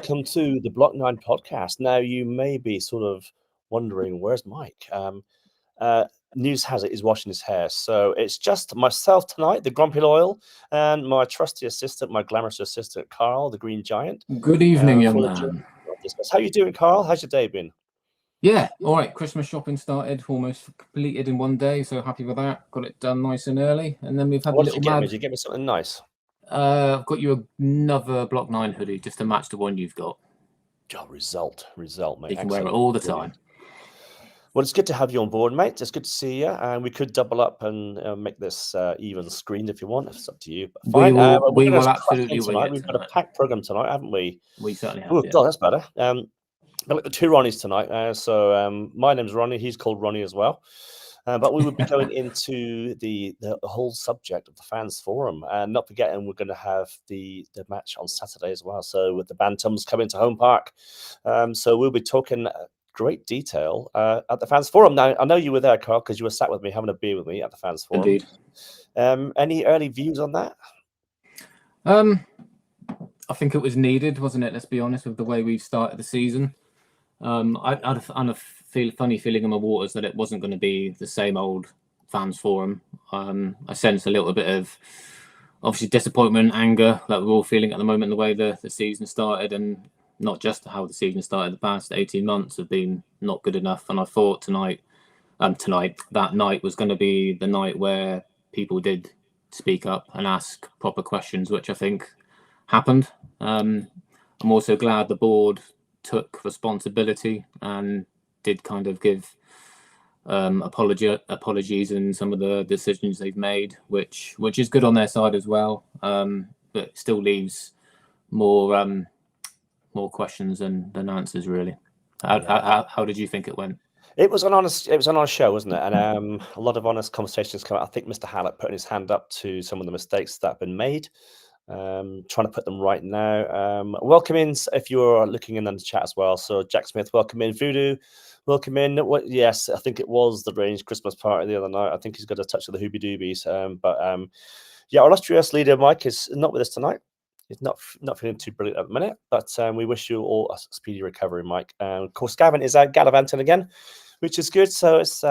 welcome to the Block 9 podcast. Now, you may be sort of wondering, where's Mike? Uh, News has it he's washing his hair. So it's just myself tonight, the Grumpy Loyal, and my trusty assistant, my glamorous assistant, Carl, the Green Giant. Good evening, young man. How you doing, Carl? How's your day been? Yeah, all right. Christmas shopping started, almost completed in one day, so happy with that. Got it done nice and early, and then we've had What a did you little get me? mad. Did you get me something nice? I've got you another Block 9 hoodie just to match the one you've got. Oh, result, mate. You can wear it all the time. Well, it's good to have you on board, mate. It's good to see you. And we could double up and make this even screened if you want. It's up to you. But fine. We will absolutely win it. We've got a packed program tonight, haven't we? We certainly have. Oh, God, that's better. But look, the two Ronnies tonight. So my name's Ronnie. He's called Ronnie as well. But we would be going into the whole subject of the fans forum, and not forgetting we're going to have the match on Saturday as well. So with the Bantams coming to Home Park, so we'll be talking great detail at the fans forum. Now I know you were there, Carl, because you were sat with me having a beer with me at the fans forum. Indeed. Any early views on that? I think it was needed, wasn't it? Let's be honest, with the way we've started the season. I had a funny feeling in my waters that it wasn't going to be the same old fans forum. I sense a little bit of obviously disappointment, anger that we're all feeling at the moment, the way the season started, and not just how the season started. The past 18 months have been not good enough, and I thought that night was going to be the night where people did speak up and ask proper questions, which I think happened. I'm also glad the board took responsibility and did kind of give apologies in some of the decisions they've made, which is good on their side as well, but still leaves more questions than answers, really. How did you think it went? It was an honest show, wasn't it? And a lot of honest conversations come out. I think Mr. Hallett putting his hand up to some of the mistakes that have been made, trying to put them right now. Welcome in if you're looking in the chat as well. So Jack Smith, welcome in. Voodoo, welcome in. Yes, I think it was the Range Christmas party the other night. I think he's got a touch of the Hoobie Doobies. Our illustrious leader Mike is not with us tonight. He's not feeling too brilliant at the minute, but we wish you all a speedy recovery, Mike. Of course, Gavin is out gallivanting again, which is good. So it's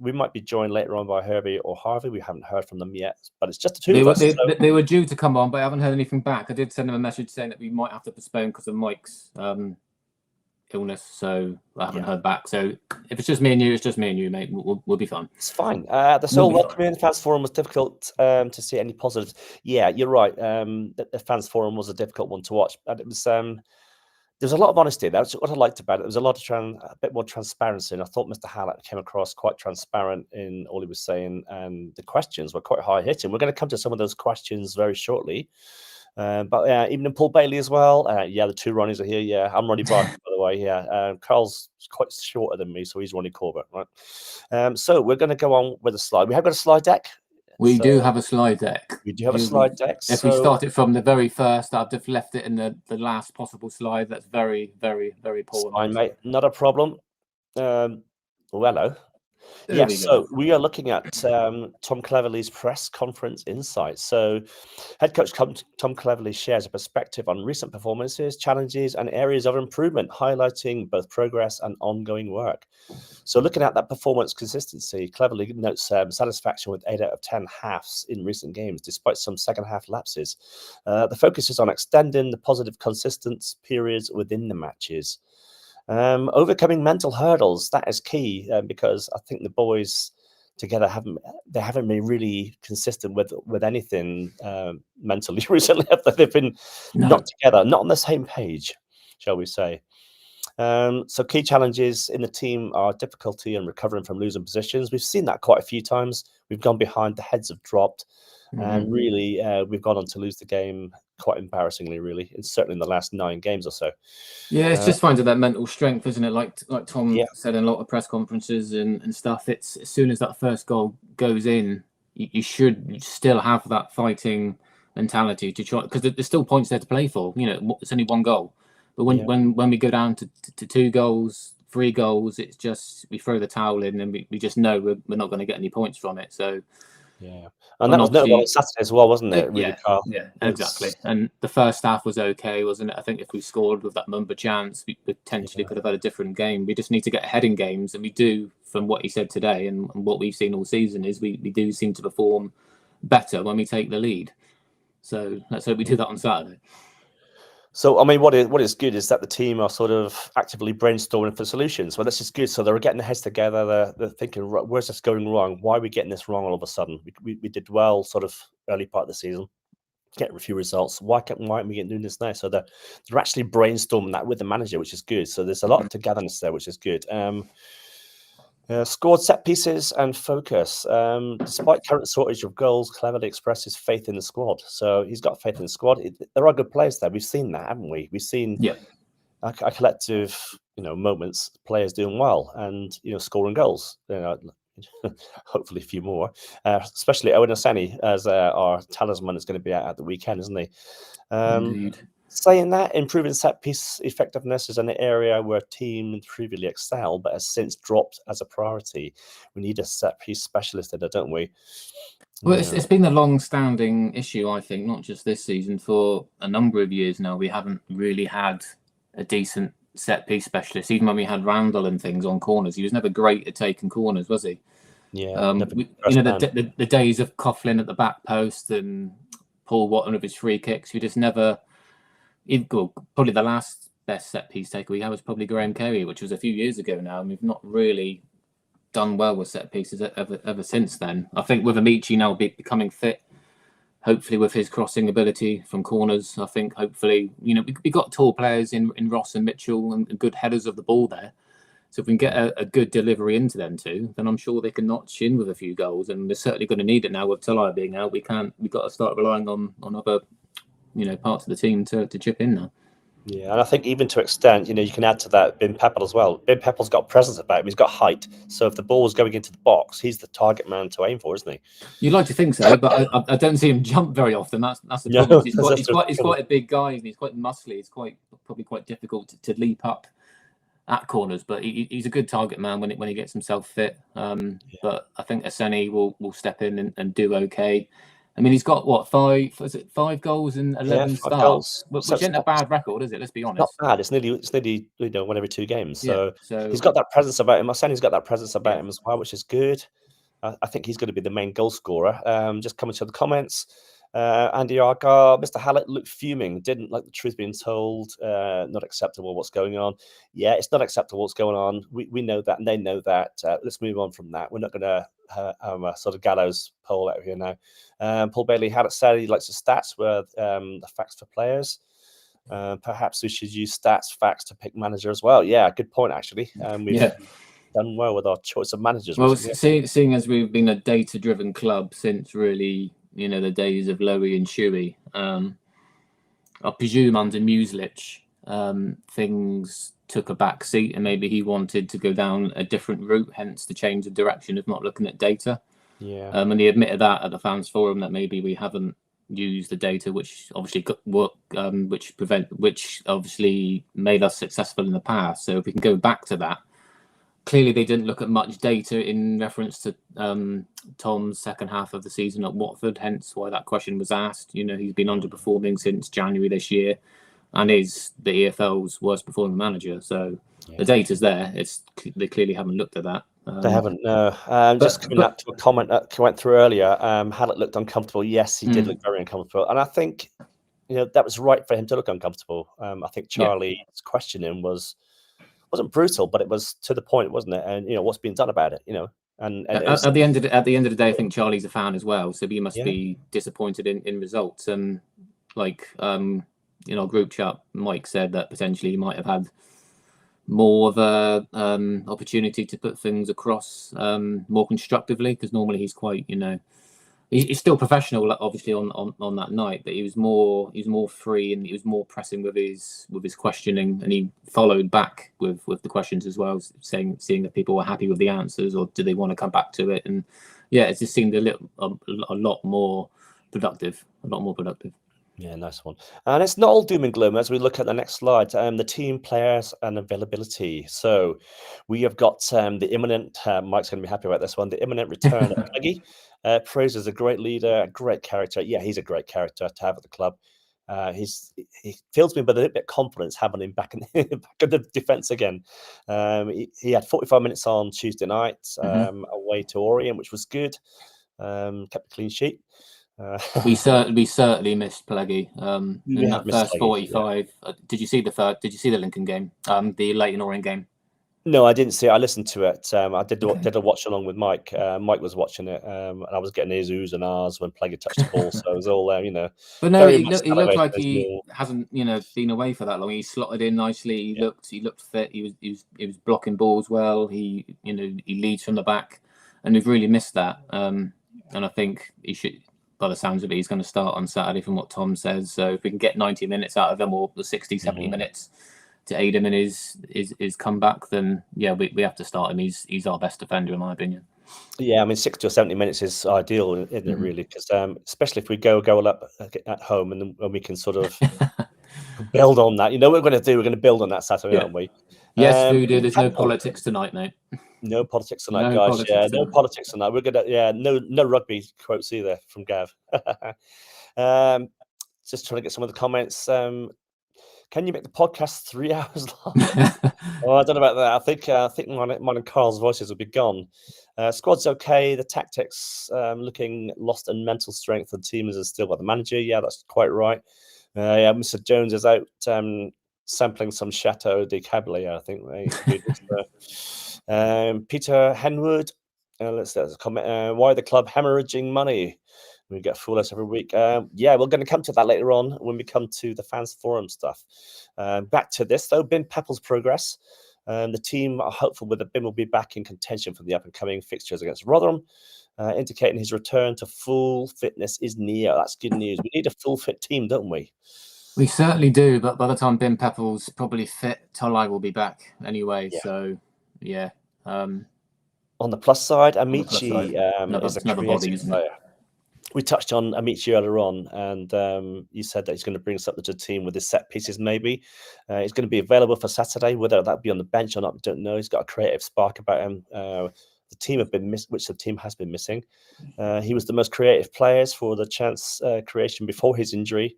we might be joined later on by Herbie or Harvey. We haven't heard from them yet, but it's just the two of us. They were due to come on, but I haven't heard anything back. I did send them a message saying that we might have to postpone because of Mike's illness, so I haven't heard back. So if it's just me and you, it's just me and you, mate. We'll be fine. It's fine. The Soul welcome in. Fans forum was difficult to see any positives. Yeah, you're right. The fans forum was a difficult one to watch, but it was there's a lot of honesty. That's what I liked about it. There was a lot of a bit more transparency, and I thought Mr. Hallett came across quite transparent in all he was saying, and the questions were quite high hitting. We're going to come to some of those questions very shortly. But even in Paul Bailey as well. The two Ronnies are here. Yeah, I'm Ronnie Barker, by the way. Yeah, Carl's quite shorter than me, so he's Ronnie Corbett, right? So we're going to go on with a slide. We have got a slide deck. We do have a slide deck. We do have a slide deck. If we start it from the very first, I've just left it in the last possible slide. That's very, very, very poor. Fine, mate. Not a problem. Hello. We are looking at Tom Cleverley's press conference insights. So head coach Tom Cleverley shares a perspective on recent performances, challenges, and areas of improvement, highlighting both progress and ongoing work. So looking at that performance consistency, Cleverley notes satisfaction with 8 out of 10 halves in recent games, despite some second half lapses. The focus is on extending the positive consistent periods within the matches. Overcoming mental hurdles, that is key, because I think the boys together haven't been really consistent with anything mentally recently. They've been not together, not on the same page, shall we say. So key challenges in the team are difficulty and recovering from losing positions. We've seen that quite a few times. We've gone behind, the heads have dropped, and really we've gone on to lose the game quite embarrassingly, really, and certainly in the last 9 games or so. Yeah, it's just finding that mental strength, isn't it? Like Tom said in a lot of press conferences and stuff. It's as soon as that first goal goes in, you should still have that fighting mentality to try, because there's still points there to play for. You know, it's only 1 goal, but when we go down to 2 goals, 3 goals, it's just we throw the towel in and we just know we're not going to get any points from it. So Yeah, and that was notable on Saturday as well, wasn't it? Really, yeah, Carl? yeah, exactly. And the first half was okay, wasn't it? I think if we scored with that Mumba chance, we potentially could have had a different game. We just need to get ahead in games, and we do. From what he said today and what we've seen all season, is we do seem to perform better when we take the lead. So let's hope we do that on Saturday. So, I mean, what is good is that the team are sort of actively brainstorming for solutions. Well, this is good. So they're getting their heads together. They're thinking, where's this going wrong? Why are we getting this wrong all of a sudden? We did well sort of early part of the season, getting a few results. Why aren't we doing this now? So they're actually brainstorming that with the manager, which is good. So there's a lot of togetherness there, which is good. Scored set pieces and focus. Despite current shortage of goals, cleverly expresses faith in the squad. So he's got faith in the squad. There are good players there. We've seen that, haven't we? We've seen a collective, moments, players doing well and scoring goals. Hopefully a few more. Especially Owen Oseni as our talisman is going to be out at the weekend, isn't he? Indeed. Saying that, improving set piece effectiveness is an area where teams previously excelled, but has since dropped as a priority. We need a set piece specialist in there, don't we? Well, it's been a long-standing issue, I think, not just this season. For a number of years now, we haven't really had a decent set piece specialist. Even when we had Randall and things on corners, he was never great at taking corners, was he? Yeah. The days of Coughlin at the back post and Paul Watton with his free kicks, we just never. Probably the last best set piece taker we had was probably Graham Carey, which was a few years ago now, and we've not really done well with set pieces ever since then. I think with Amici now becoming fit, hopefully with his crossing ability from corners, I think hopefully we got tall players in Ross and Mitchell and good headers of the ball there. So if we can get a good delivery into them too, then I'm sure they can notch in with a few goals. And they're certainly going to need it now with Talai being out. We've got to start relying on other parts of the team to chip in now. Yeah, and I think even to extent, you can add to that Ben Peppel as well. Ben Peppel's got presence about him. He's got height. So if the ball's going into the box, he's the target man to aim for, isn't he? You'd like to think so, but I don't see him jump very often. That's the problem. He's quite a big guy and he's quite muscly. It's probably quite difficult to leap up at corners, but he's a good target man when he gets himself fit. But I think Oseni will step in and do okay. I mean, he's got what, 5 goals and 11 starts, which isn't a bad record, is it? Let's be honest. Not bad. It's nearly 1 every 2 games. So he's got that presence about him. Oseni's got that presence about him as well, which is good. I think he's going to be the main goal scorer. Just coming to the comments. Andy Argyle, Mr. Hallett looked fuming, didn't like the truth being told, not acceptable what's going on. Yeah, it's not acceptable what's going on. We know that and they know that. Let's move on from that. We're not going to have a sort of gallows pole out here now. Paul Bailey Hallett said he likes the stats with the facts for players. Perhaps we should use stats, facts to pick manager as well. Yeah, good point, actually. We've done well with our choice of managers. Well, seeing as we've been a data-driven club since really the days of Lowy and Shuey, I presume under Mueslich, things took a back seat and maybe he wanted to go down a different route, hence the change of direction of not looking at data. Yeah. And he admitted that at the fans forum that maybe we haven't used the data, which obviously which obviously made us successful in the past. So if we can go back to that. Clearly, they didn't look at much data in reference to Tom's second half of the season at Watford, hence why that question was asked. He's been underperforming since January this year and is the EFL's worst performing manager. So the data's there. They clearly haven't looked at that. They haven't, no. Just coming up to a comment that went through earlier, Hallett looked uncomfortable. Yes, he did look very uncomfortable. And I think, that was right for him to look uncomfortable. I think Charlie's questioning wasn't brutal, but it was to the point, wasn't it? And what's being done about it, And at the end of the day, I think Charlie's a fan as well, so he must be disappointed in results. And our group chat, Mike said that potentially he might have had more of a opportunity to put things across more constructively, because normally he's quite he's still professional, obviously on that night, but he was more free and he was more pressing with his questioning, and he followed back with the questions as well, seeing if people were happy with the answers or do they want to come back to it. And it just seemed a lot more productive. Yeah, nice one. And it's not all doom and gloom as we look at the next slide. The team players and availability. So we have got the imminent, Mike's going to be happy about this one, the imminent return of Peggy. Praise is a great leader, a great character. Yeah, he's a great character to have at the club. He fills me with a little bit of confidence having him back in, back in the defence again. He had 45 minutes on Tuesday night away to Orient, which was good. Kept a clean sheet. We certainly missed Pleggy in that first 45. Yeah. Did you see the Lincoln game? The Leyton Orient game? No, I didn't see it. I listened to it. I did a watch along with Mike. Mike was watching it, and I was getting his oohs and ahs when Pleggy touched the ball. So it was all there, But no, he looked like he hasn't, been away for that long. He slotted in nicely. He looked fit. He was blocking balls well. He leads from the back, and we've really missed that. And I think he should. By the sounds of it, he's going to start on Saturday from what Tom says. So if we can get 90 minutes out of him, or the 60, 70 minutes to aid him in his comeback, then yeah, we have to start him. He's our best defender, in my opinion. Yeah, I mean, 60 or 70 minutes is ideal, isn't it, really? Because especially if we go up at home and then we can sort of build on that. What we're going to do? We're going to build on that Saturday, aren't we? Yes, Voodoo, there's no politics tonight, mate. No politics tonight, guys. No politics tonight. We're gonna no rugby quotes either from Gav. Just trying to get some of the comments. Can you make the podcast 3 hours long? Oh, I don't know about that. I think mine and Carl's voices will be gone. Squad's okay. The tactics looking lost, and mental strength. The team is still by the manager. Yeah, that's quite right. Yeah, Mr. Jones is out sampling some Chateau de Cabernet, I think. Peter Henwood, let's comment. Why the club hemorrhaging money? We get foolish every week. Yeah, we're going to come to that later on when we come to the fans forum stuff. Back to this though, Ben Peppel's progress. The team are hopeful that Ben will be back in contention for the up and coming fixtures against Rotherham, indicating his return to full fitness is near. That's good news. We need a full fit team, don't we? We certainly do, but by the time Ben Peppel's probably fit, Tolai will be back anyway. Yeah. So yeah. On the plus side, Amici is a creative player. We touched on Amici earlier on, and you said that he's going to bring something to the team with his set pieces, maybe. He's going to be available for Saturday, whether that be on the bench or not, I don't know. He's got a creative spark about him. The team which the team has been missing. He was the most creative players for the chance creation before his injury,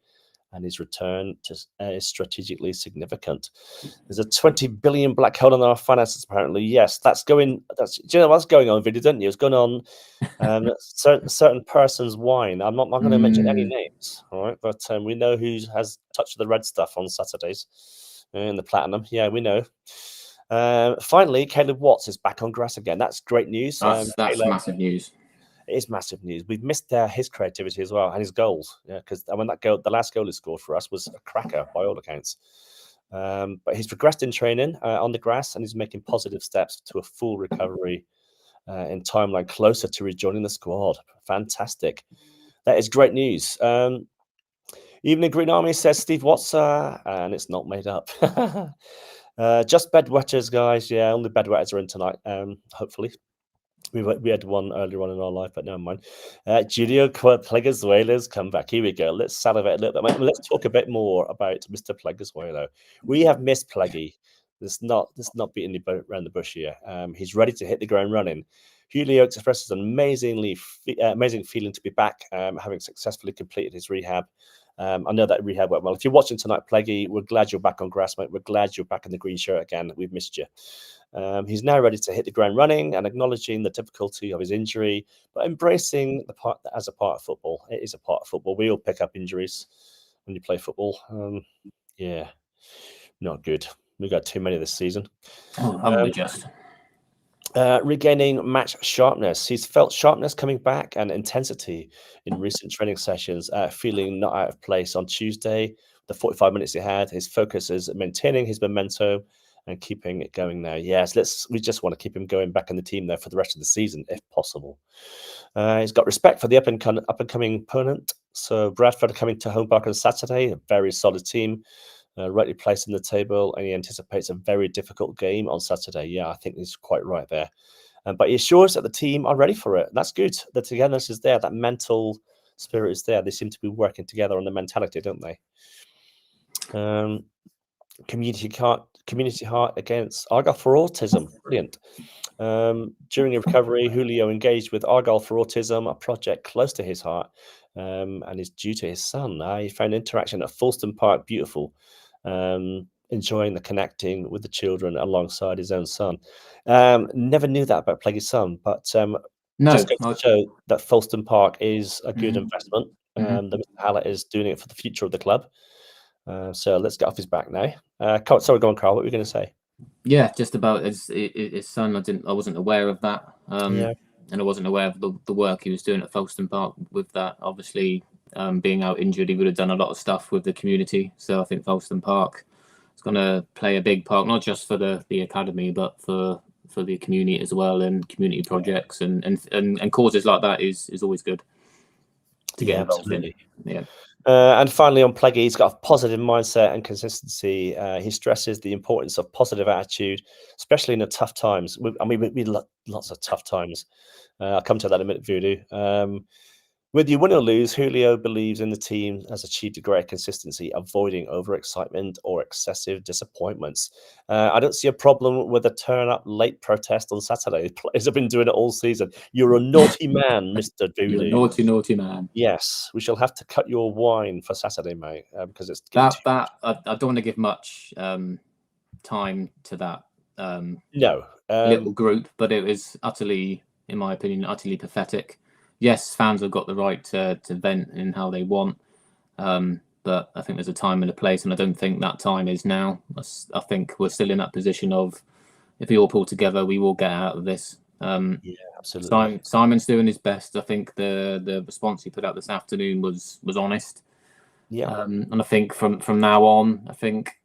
and his return is strategically significant. There's a 20 billion black hole in our finances, apparently. Yes, that's going. Do you know what's going on, Video? Don't you? It's going on. Certain person's wine. I'm not going to mention any names, all right? But we know who has touched the red stuff on Saturdays in the platinum. Yeah, we know. Finally, Caleb Watts is back on grass again. That's great news. That's massive news. It is massive news. We've missed his creativity as well and his goals. Yeah, because when the last goal he scored for us was a cracker by all accounts. But he's progressed in training on the grass, and he's making positive steps to a full recovery in timeline closer to rejoining the squad. Fantastic. That is great news. Even in Green Army says Steve Watts, and it's not made up. Just bedwetters, guys. Yeah, only bedwetters are in tonight, hopefully. We had one earlier on in our life, but never mind. Julio Pleguezuela's come back. Here we go. Let's salivate a little bit. Let's talk a bit more about Mr. Pleguezuela. We have missed Pleggy. There's not beating around the bush here. He's ready to hit the ground running. Julio expresses an amazing feeling to be back, having successfully completed his rehab. I know that rehab went well. If you're watching tonight, Pleggy, we're glad you're back on grass, mate. We're glad you're back in the green shirt again. We've missed you. He's now ready to hit the ground running and acknowledging the difficulty of his injury, but embracing the part as a part of football. It is a part of football. We all pick up injuries when you play football. Yeah, not good. We got too many this season. Oh, haven't we just? Regaining match sharpness. He's felt sharpness coming back and intensity in recent training sessions, feeling not out of place on Tuesday. The 45 minutes he had, his focus is maintaining his momentum and keeping it going now. Yes, we just want to keep him going back in the team there for the rest of the season, if possible. He's got respect for the up and coming opponent. So Bradford are coming to Home Park on Saturday, a very solid team. Rightly placed in the table, and he anticipates a very difficult game on Saturday. Yeah, I think he's quite right there. But he assures that the team are ready for it. That's good. The togetherness is there. That mental spirit is there. They seem to be working together on the mentality, don't they? Community heart against Argyle for autism. Brilliant. During a recovery, Julio engaged with Argyle for Autism, a project close to his heart, and is due to his son. He found interaction at Fulston Park beautiful, enjoying the connecting with the children alongside his own son. Never knew that about Plaguey's son, but No, just goes to show that Fulston Park is a good investment. That Mr. Hallett is doing it for the future of the club. So let's get off his back now. Sorry, go on, Carl. What were you going to say? Yeah, just about his son. I wasn't aware of that. Yeah. And I wasn't aware of the work he was doing at Folkestone Park with that. Obviously, being out injured, he would have done a lot of stuff with the community. So I think Folkestone Park is going to play a big part, not just for the academy, but for the community as well, and community projects and causes like that is always good to get involved in. Yeah. And finally, on Plaguey, he's got a positive mindset and consistency. He stresses the importance of positive attitude, especially in the tough times. We lots of tough times. I'll come to that in a minute, Voodoo. Whether you win or lose, Julio believes in the team has achieved a great consistency, avoiding overexcitement or excessive disappointments. I don't see a problem with a turn-up late protest on Saturday. Players have been doing it all season. You're a naughty man, Mr. Voodoo. You're a naughty, naughty man. Yes, we shall have to cut your wine for Saturday, mate, because it's that. I don't want to give much time to that little group, but it was utterly, in my opinion, utterly pathetic. Yes, fans have got the right to vent in how they want, but I think there's a time and a place, and I don't think that time is now. I think we're still in that position of, if we all pull together, we will get out of this. Yeah, absolutely. Simon's doing his best. I think the response he put out this afternoon was honest. Yeah. And I think from now on, I think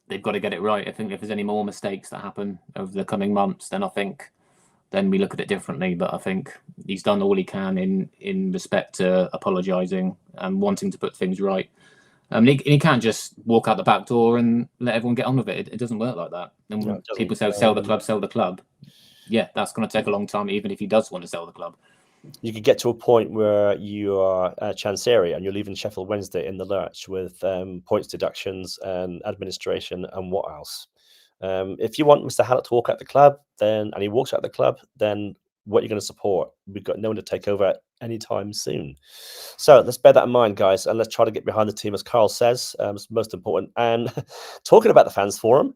they've got to get it right. I think if there's any more mistakes that happen over the coming months, then we look at it differently. But I think he's done all he can in respect to apologising and wanting to put things right. He can't just walk out the back door and let everyone get on with it. It doesn't work like that. And when people say sell the club. Yeah, that's going to take a long time, even if he does want to sell the club. You could get to a point where you are Chancery and you're leaving Sheffield Wednesday in the lurch with points deductions and administration and what else. If you want Mr. Hallett to walk out the club, and he walks out the club, then what are you going to support? We've got no one to take over anytime soon. So let's bear that in mind, guys, and let's try to get behind the team, as Carl says. It's most important. And talking about the fans forum,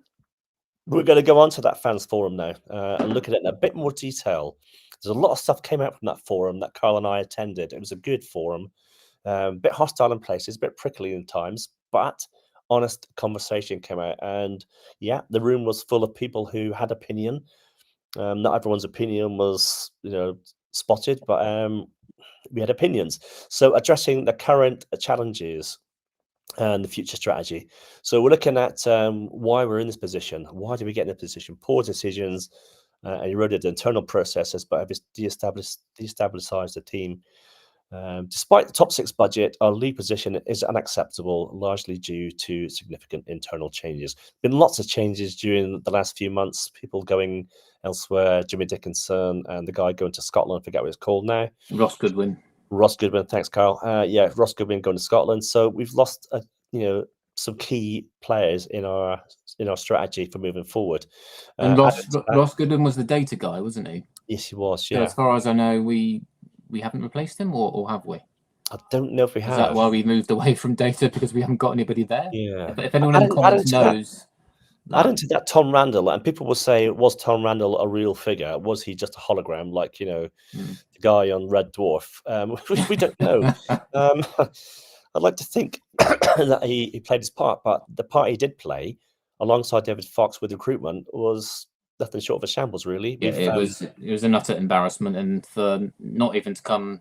we're going to go on to that fans forum now and look at it in a bit more detail. There's a lot of stuff came out from that forum that Carl and I attended. It was a good forum, a bit hostile in places, a bit prickly in times, but honest conversation came out. And yeah, the room was full of people who had opinion. Not everyone's opinion was, spotted, but we had opinions. So addressing the current challenges and the future strategy. So we're looking at why we're in this position. Why do we get in this position? Poor decisions and eroded internal processes, but have destabilized the team. Despite the top six budget, our league position is unacceptable, largely due to significant internal changes. Been lots of changes during the last few months. People going elsewhere, Jimmy Dickinson and the guy going to Scotland, I forget what it's called now. Ross Goodwin, thanks, Carl. Ross Goodwin going to Scotland. So we've lost, some key players in our strategy for moving forward. And Ross Goodwin was the data guy, wasn't he? Yes, he was. Yeah. So as far as I know, we haven't replaced him, or have we? I don't know if we have. Is that why we moved away from data, because we haven't got anybody there? Yeah. If anyone in the comments knows. Add into that Tom Randall, and people will say, was Tom Randall a real figure? Was he just a hologram, like, the guy on Red Dwarf? We don't know. I'd like to think that he played his part, but the part he did play alongside David Fox with recruitment was nothing short of a shambles, really. Yeah, it was an utter embarrassment, and for not even to come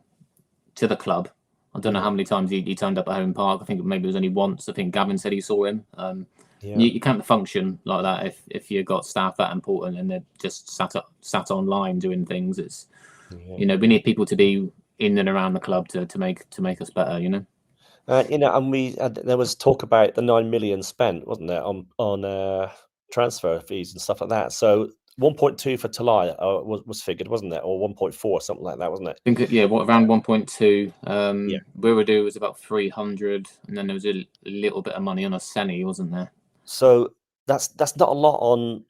to the club. I don't know how many times he turned up at Home Park. I think maybe it was only once. I think Gavin said he saw him. You can't function like that if you've got staff that important and they're just sat online doing things. It's we need people to be in and around the club to make us better. And there was talk about the 9 million spent, wasn't there, on transfer fees and stuff like that. So 1.2 for Talai was figured, wasn't it? Or 1.4, something like that, wasn't it? I think, around 1.2. Yeah. Wiradoo was about 300, and then there was a little bit of money on a Senny, wasn't there? So that's not a lot on,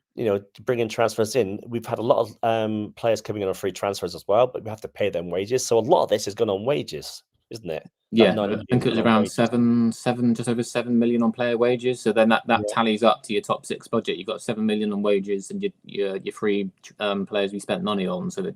bringing transfers in. We've had a lot of players coming in on free transfers as well, but we have to pay them wages. So a lot of this is gone on wages, isn't it? Yeah, I think it was around 7, just over 7 million on player wages. So then that tallies up to your top 6 budget. You've got 7 million on wages, and your free players we spent money on. So that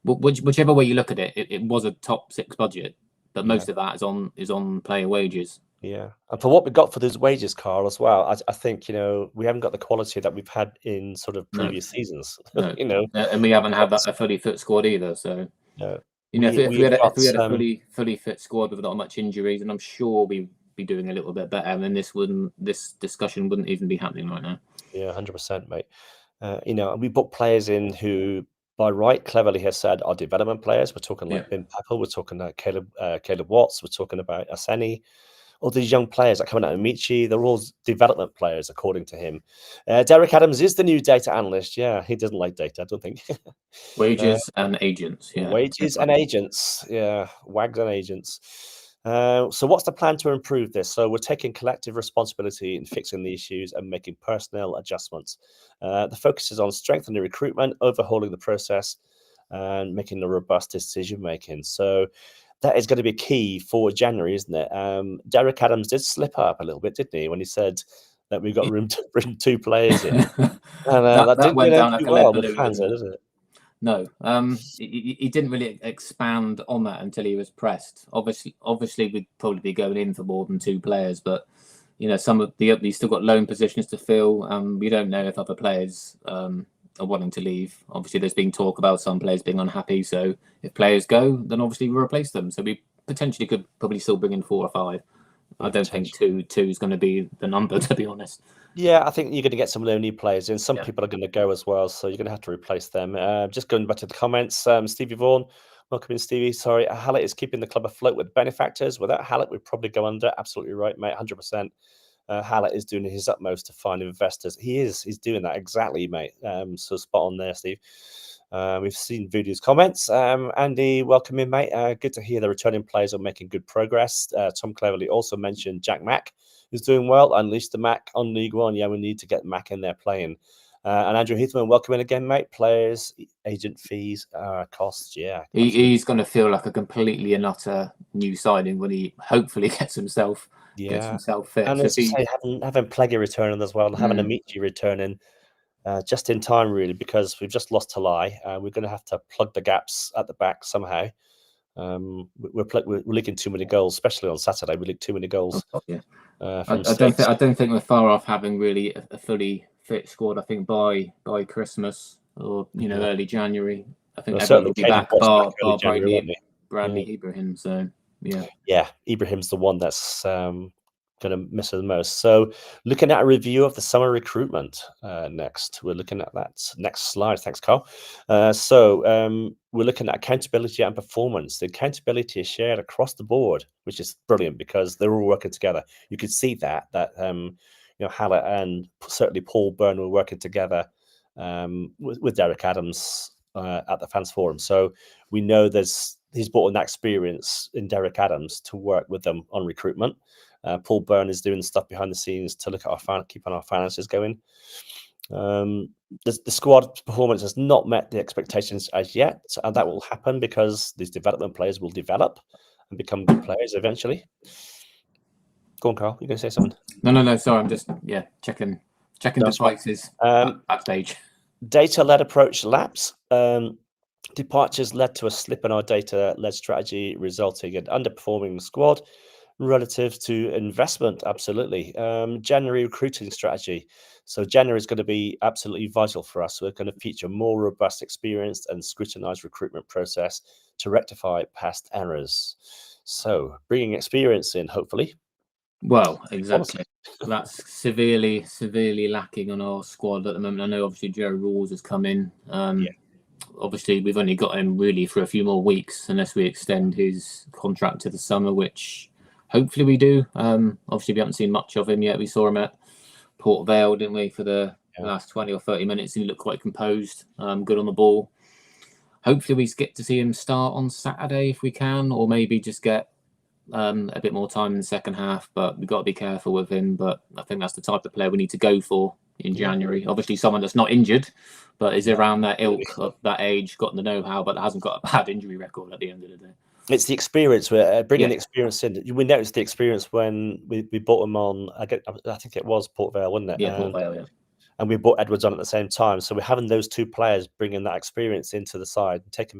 whichever way you look at it, it was a top 6 budget, but most of that is on player wages. Yeah, and for what we got for those wages, Carl, as well, I think we haven't got the quality that we've had in sort of previous seasons. No, and we haven't had a fully fit squad either. So no. if we had a fully fit squad with not much injuries, and I'm sure we'd be doing a little bit better, and then this discussion wouldn't even be happening right now. Yeah, 100%, mate. And we book players in who, by right, cleverly has said are development players. We're talking like Ben Packle, we're talking like Caleb Watts, we're talking about Aseni. All these young players that coming out of Michi, they're all development players, according to him. Derek Adams is the new data analyst. Yeah, he doesn't like data, I don't think. Wages and agents. Yeah. Wages and agents. Yeah, wags and agents. So what's the plan to improve this? So we're taking collective responsibility in fixing the issues and making personnel adjustments. The focus is on strengthening recruitment, overhauling the process, and making the robust decision making. So that is going to be key for January, isn't it? Derek Adams did slip up a little bit, didn't he, when he said that we've got room to bring 2 players in. And that didn't went go down too like well a with fans, does it? No, he didn't really expand on that until he was pressed. Obviously, we'd probably be going in for more than 2 players, but some of he's still got loan positions to fill. We don't know if other players are wanting to leave. Obviously, there's been talk about some players being unhappy. So if players go, then obviously we replace them. So we potentially could probably still bring in 4 or 5. I don't think two is going to be the number, to be honest. Yeah, I think you're going to get some new players in. Some people are going to go as well, so you're going to have to replace them. Just going back to the comments, Stevie Vaughan, welcome in, Stevie. Sorry, Hallett is keeping the club afloat with benefactors. Without Hallett, we'd probably go under. Absolutely right, mate, 100%. Hallett is doing his utmost to find investors. He's doing that exactly, mate. So spot on there, Steve. We've seen Voodoo's comments. Andy, welcome in, mate. Good to hear the returning players are making good progress. Tom Cleverly also mentioned Jack Mack is doing well. Unleash the Mack on League One. Yeah, we need to get Mack in there playing. And Andrew Heathman, welcome in again, mate. Players, agent fees, costs. Yeah, he's going to feel like a completely and utter new signing when he hopefully gets himself fit. And as you say, having Pleggy returning as well, and having Amici returning just in time, really, because we've just lost Talai. We're going to have to plug the gaps at the back somehow. We're leaking too many goals, especially on Saturday. We leaked too many goals. I don't think we're far off having really a fully fit squad. I think by Christmas or early January, I think everyone will be back. Bar Bradley Ibrahim. So yeah, Ibrahim's the one that's going to miss it the most. So looking at a review of the summer recruitment next. We're looking at that next slide. Thanks, Carl. So we're looking at accountability and performance. The accountability is shared across the board, which is brilliant because they're all working together. You could see that Hallett and certainly Paul Byrne were working together with Derek Adams at the Fans Forum. So we know he's brought in that experience in Derek Adams to work with them on recruitment. Paul Byrne is doing stuff behind the scenes to look at keeping our finances going. The squad performance has not met the expectations as yet, and that will happen because these development players will develop and become good players eventually. Go on, Carl. You're going to say something? No. Sorry, I'm just checking devices backstage. Data-led approach lapse. Departures led to a slip in our data-led strategy, resulting in underperforming squad relative to investment. Absolutely. January recruiting strategy. So January is going to be absolutely vital for us. We're going to feature more robust, experienced and scrutinized recruitment process to rectify past errors. So bringing experience in, hopefully. Well, exactly. That's severely lacking on our squad at the moment. I know obviously Joe Rawls has come in. Obviously, we've only got him really for a few more weeks unless we extend his contract to the summer, which hopefully we do. Obviously, we haven't seen much of him yet. We saw him at Port Vale, didn't we, for the last 20 or 30 minutes, and he looked quite composed, good on the ball. Hopefully we get to see him start on Saturday if we can, or maybe just get a bit more time in the second half. But we've got to be careful with him. But I think that's the type of player we need to go for in January. Obviously, someone that's not injured, but is around that ilk of that age, got the know-how, but hasn't got a bad injury record at the end of the day. It's the experience. We're bringing the experience in. We noticed the experience when we bought him on. I think it was Port Vale, wasn't it? Yeah, Port Vale, yeah. And we brought Edwards on at the same time. So we're having those two players bringing that experience into the side and taking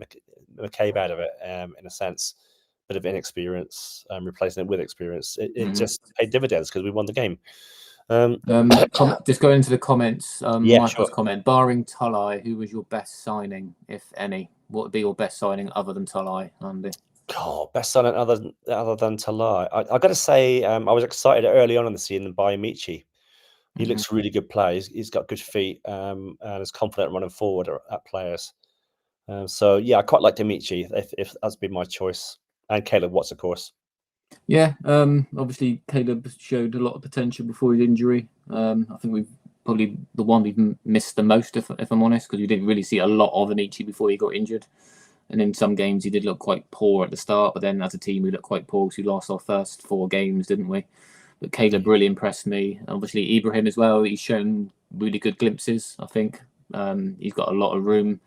McCabe out of it, in a sense. Bit of inexperience, replacing it with experience. It just paid dividends because we won the game. Just going into the comments, Michael's comment, barring Tulai, who was your best signing, if any? What would be your best signing other than Tulai, Andy? God, best signing other than Tulai. I got to say, I was excited early on in the season by Michi. He looks a really good player. He's got good feet, and is confident running forward at players. So yeah, I quite like Dimitri if that's been my choice, and Caleb Watts, of course. Yeah, obviously Caleb showed a lot of potential before his injury. I think we've probably the one we've missed the most, if I'm honest, because we didn't really see a lot of Amici before he got injured. And in some games he did look quite poor at the start, but then as a team we looked quite poor because we lost our first 4 games, didn't we? But Caleb really impressed me. Obviously Ibrahim as well, he's shown really good glimpses, I think. He's got a lot of room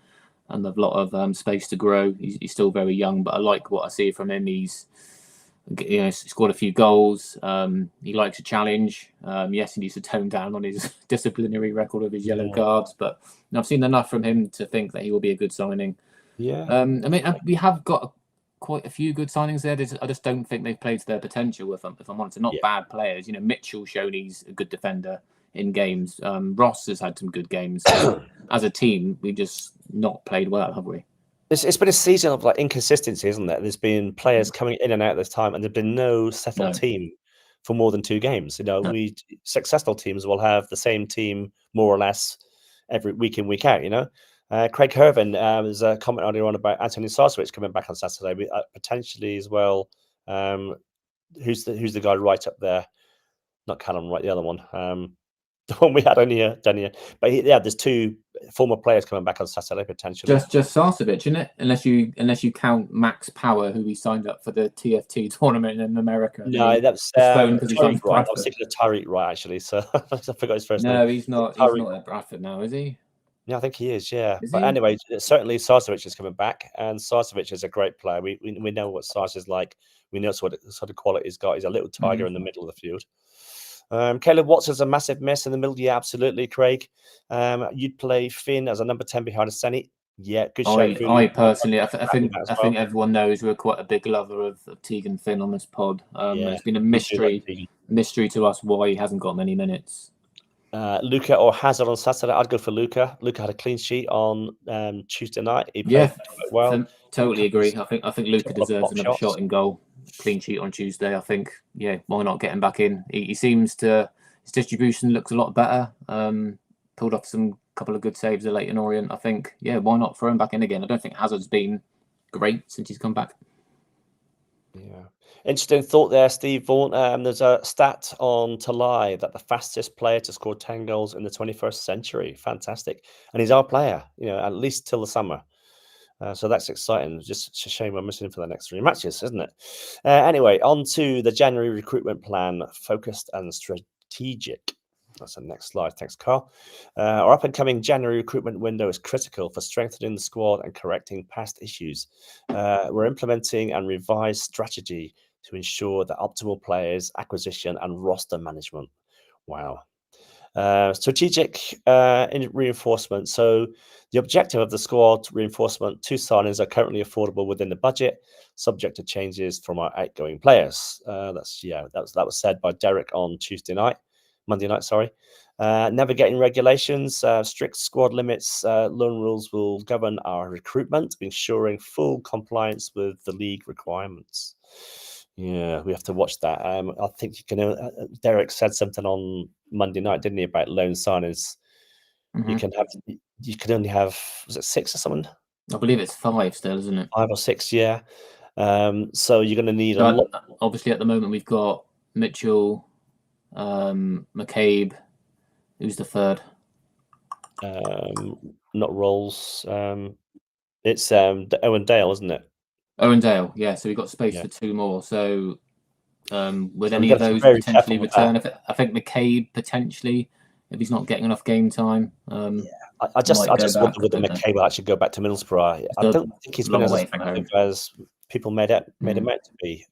and a lot of space to grow. He's still very young, but I like what I see from him. He's scored a few goals. He likes a challenge. Yes, he needs to tone down on his disciplinary record of his yellow cards, but I've seen enough from him to think that he will be a good signing. Yeah. I mean, we have got quite a few good signings there. I just don't think they've played to their potential. If I'm honest, they're not bad players. Mitchell's shown he's a good defender in games. Ross has had some good games. As a team, we've just not played well, have we? It's been a season of inconsistency, isn't there? There's been players coming in and out this time, and there's been no settled team for more than 2 games. We successful teams will have the same team more or less every week in, week out. Craig Hervin, there's a comment earlier on about Anthony Sarcevic coming back on Saturday, potentially as well. Who's the guy right up there? Not Callum Wright, the other one. The one we had on here, Daniel. But there's 2 former players coming back on Saturday potentially. Just Sarcevic, isn't it? Unless you count Max Power, who we signed up for the TFT tournament in America. No, that's Tariq Wright. I was thinking of Tariq Wright actually. So I forgot his first name. No, he's not. He's not at Bradford now, is he? Yeah, I think he is. Yeah, but anyway, certainly Sarcevic is coming back, and Sarcevic is a great player. We know what Sarcevic is like. We know what sort of quality he's got. He's a little tiger in the middle of the field. Caleb Watts is a massive miss in the middle. Yeah, absolutely, Craig. You'd play Finn as a number 10 behind Senny. Yeah, good shout. I personally, I think everyone knows we're quite a big lover of Tegan Finn on this pod. It's been a mystery to us why he hasn't got many minutes. Luca or Hazard on Saturday. I'd go for Luca. Luca had a clean sheet on Tuesday night. He played well. Totally agree. I think Luca deserves another shot in goal. Clean sheet on Tuesday. I think, why not get him back in? He seems to, his distribution looks a lot better. Pulled off some couple of good saves at Leyton Orient. I think, why not throw him back in again? I don't think Hazard's been great since he's come back. Yeah. Interesting thought there, Steve Vaughan. There's a stat on Tulai that the fastest player to score 10 goals in the 21st century. Fantastic. And he's our player, at least till the summer. So that's exciting. Just a shame we're missing him for the next 3 matches, isn't it? Anyway, on to the January recruitment plan, focused and strategic. That's the next slide. Thanks, Carl. Our up-and-coming January recruitment window is critical for strengthening the squad and correcting past issues. We're implementing and revised strategy to ensure the optimal players, acquisition, and roster management. Wow. Strategic reinforcement. So the objective of the squad reinforcement, 2 signings are currently affordable within the budget, subject to changes from our outgoing players. That was said by Derek on Monday night. Navigating regulations, strict squad limits, loan rules will govern our recruitment, ensuring full compliance with the league requirements. Yeah, we have to watch that. I think Derek said something on Monday night, didn't he, about loan signings? You can only have, was it 6 or something? I believe it's 5 still, isn't it? 5 or 6, yeah. So you're going to need a lot. Obviously, at the moment we've got Mitchell, McCabe. Who's the third? not Rolls. It's Owen Dale, isn't it? Owen Dale, yeah. So we've got space Yeah. for 2 more. So would So any we've of got to be those very potentially careful with that. return? I think McCabe potentially, if he's not getting enough game time. I just might go wonder back, I whether don't know. McKay will actually go back to Middlesbrough. I a don't think he's been long as way from effective home. as people made him out to be.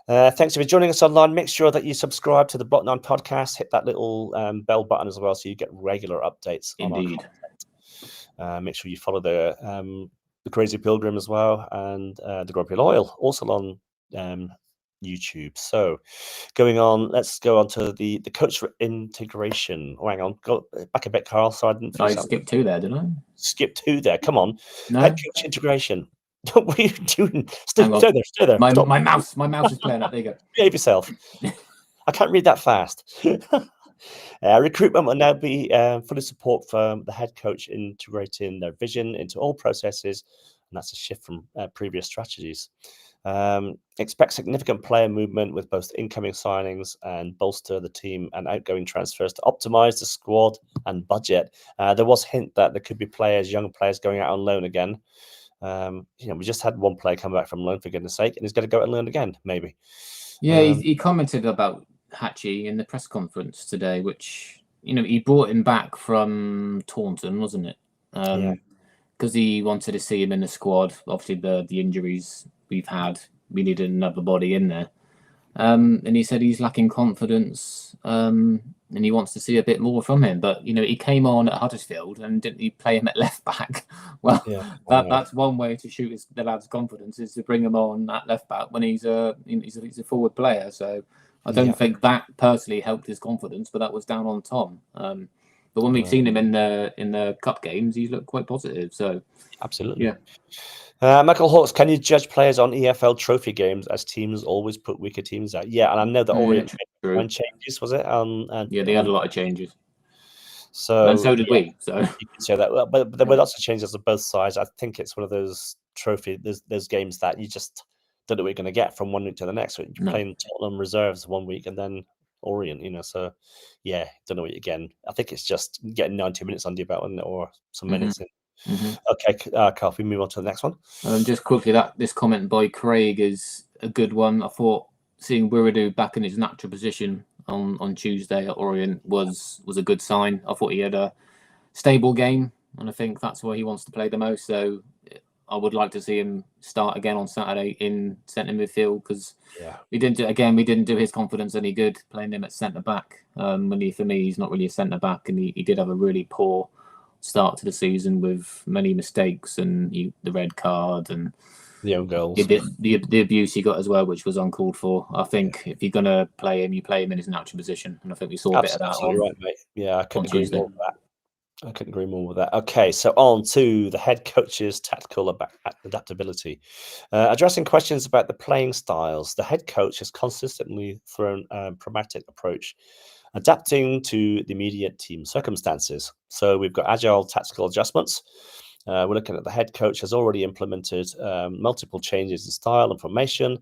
Thanks for joining us online. Make sure that you subscribe to the Block 9 podcast. Hit that little bell button as well, so you get regular updates on our content. Make sure you follow the Crazy Pilgrim as well, and the Grumpy Loyal, also on YouTube. So going on, let's go on to the coach integration. Oh, hang on, go back a bit, Carl. So I didn't I skipped 2 there, didn't I? Skip 2 there. Come on. No. Head coach integration. What are you doing? Stay there. My mouse is playing up. There you go. Behave yourself. I can't read that fast. Recruitment will now be fully support for the head coach integrating their vision into all processes, and that's a shift from previous strategies. Expect significant player movement with both incoming signings and bolster the team and outgoing transfers to optimize the squad and budget. There was hint that there could be young players going out on loan again. We just had one player come back from loan, for goodness sake, and he's going to go and loan again, maybe. Yeah, he commented about Hatchie in the press conference today, which, he brought him back from Taunton, wasn't it? Because he wanted to see him in the squad. Obviously, the injuries we've had, we needed another body in there. And he said he's lacking confidence, and he wants to see a bit more from him. But he came on at Huddersfield, and didn't he play him at left back? Well, that's one way to shoot the lad's confidence, is to bring him on at left back when he's a forward player. So I don't think that personally helped his confidence, but that was down on Tom. But when we've seen him in the cup games, he's looked quite positive. So absolutely, yeah. Michael Hawks, can you judge players on EFL trophy games, as teams always put weaker teams out? Yeah, and I know that Orient made changes, was it? They had a lot of changes. And so did we. So you can say that, but there were lots of changes on both sides. I think it's one of those those games that you just don't know what you're going to get from one week to the next. You're playing Tottenham reserves one week and then Orient, so yeah, don't know what you're getting. I think it's just getting 90 minutes under your belt, isn't it, or some minutes in. Okay, Carl, we move on to the next one. Just quickly, this comment by Craig is a good one. I thought seeing Wiradou back in his natural position on Tuesday at Orient was a good sign. I thought he had a stable game, and I think that's where he wants to play the most. So I would like to see him start again on Saturday in centre midfield, because we didn't do his confidence any good playing him at centre back. For me, he's not really a centre back, and he did have a really poor start to the season with many mistakes and the red card and the own goals, the abuse he got as well, which was uncalled for. I think if you're gonna play him, you play him in his natural position, and I think we saw a bit of that on right, mate. Yeah, I couldn't agree Tuesday. more with that. I couldn't agree more with that. Okay, so on to the head coach's tactical adaptability. Addressing questions about the playing styles, the head coach has consistently thrown a pragmatic approach, adapting to the immediate team circumstances. So we've got agile tactical adjustments. We're looking at the head coach has already implemented multiple changes in style and formation,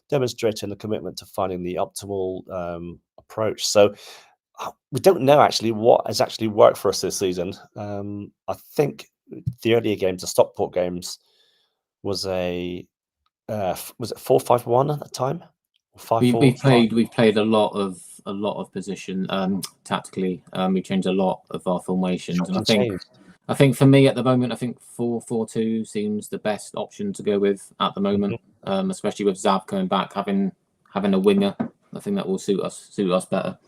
demonstrating the commitment to finding the optimal approach. So we don't know actually what has actually worked for us this season. I think the earlier games, the Stockport games, was it 4-5-1 at the time? 5-4. We've played a lot of position tactically. We changed a lot of our formations, and I think for me at the moment, I think 4-4-2 seems the best option to go with at the moment, especially with Zav coming back, having a winger. I think that will suit us better.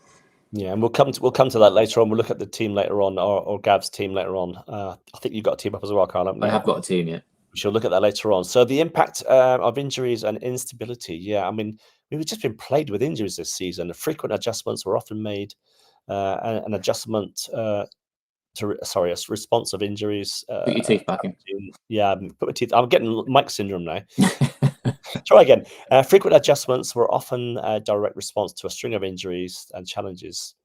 Yeah, and we'll come to that later on. We'll look at the team later on, or Gav's team later on. I think you've got a team up as well, Carl, haven't you? I have got a team, yeah. We shall look at that later on. So the impact of injuries and instability. Yeah, I mean, we've just been plagued with injuries this season. Frequent adjustments were often made, an adjustment a response of injuries. Put your teeth back in. Yeah, put my teeth. I'm getting Mike syndrome now. Try again. Frequent adjustments were often a direct response to a string of injuries and challenges,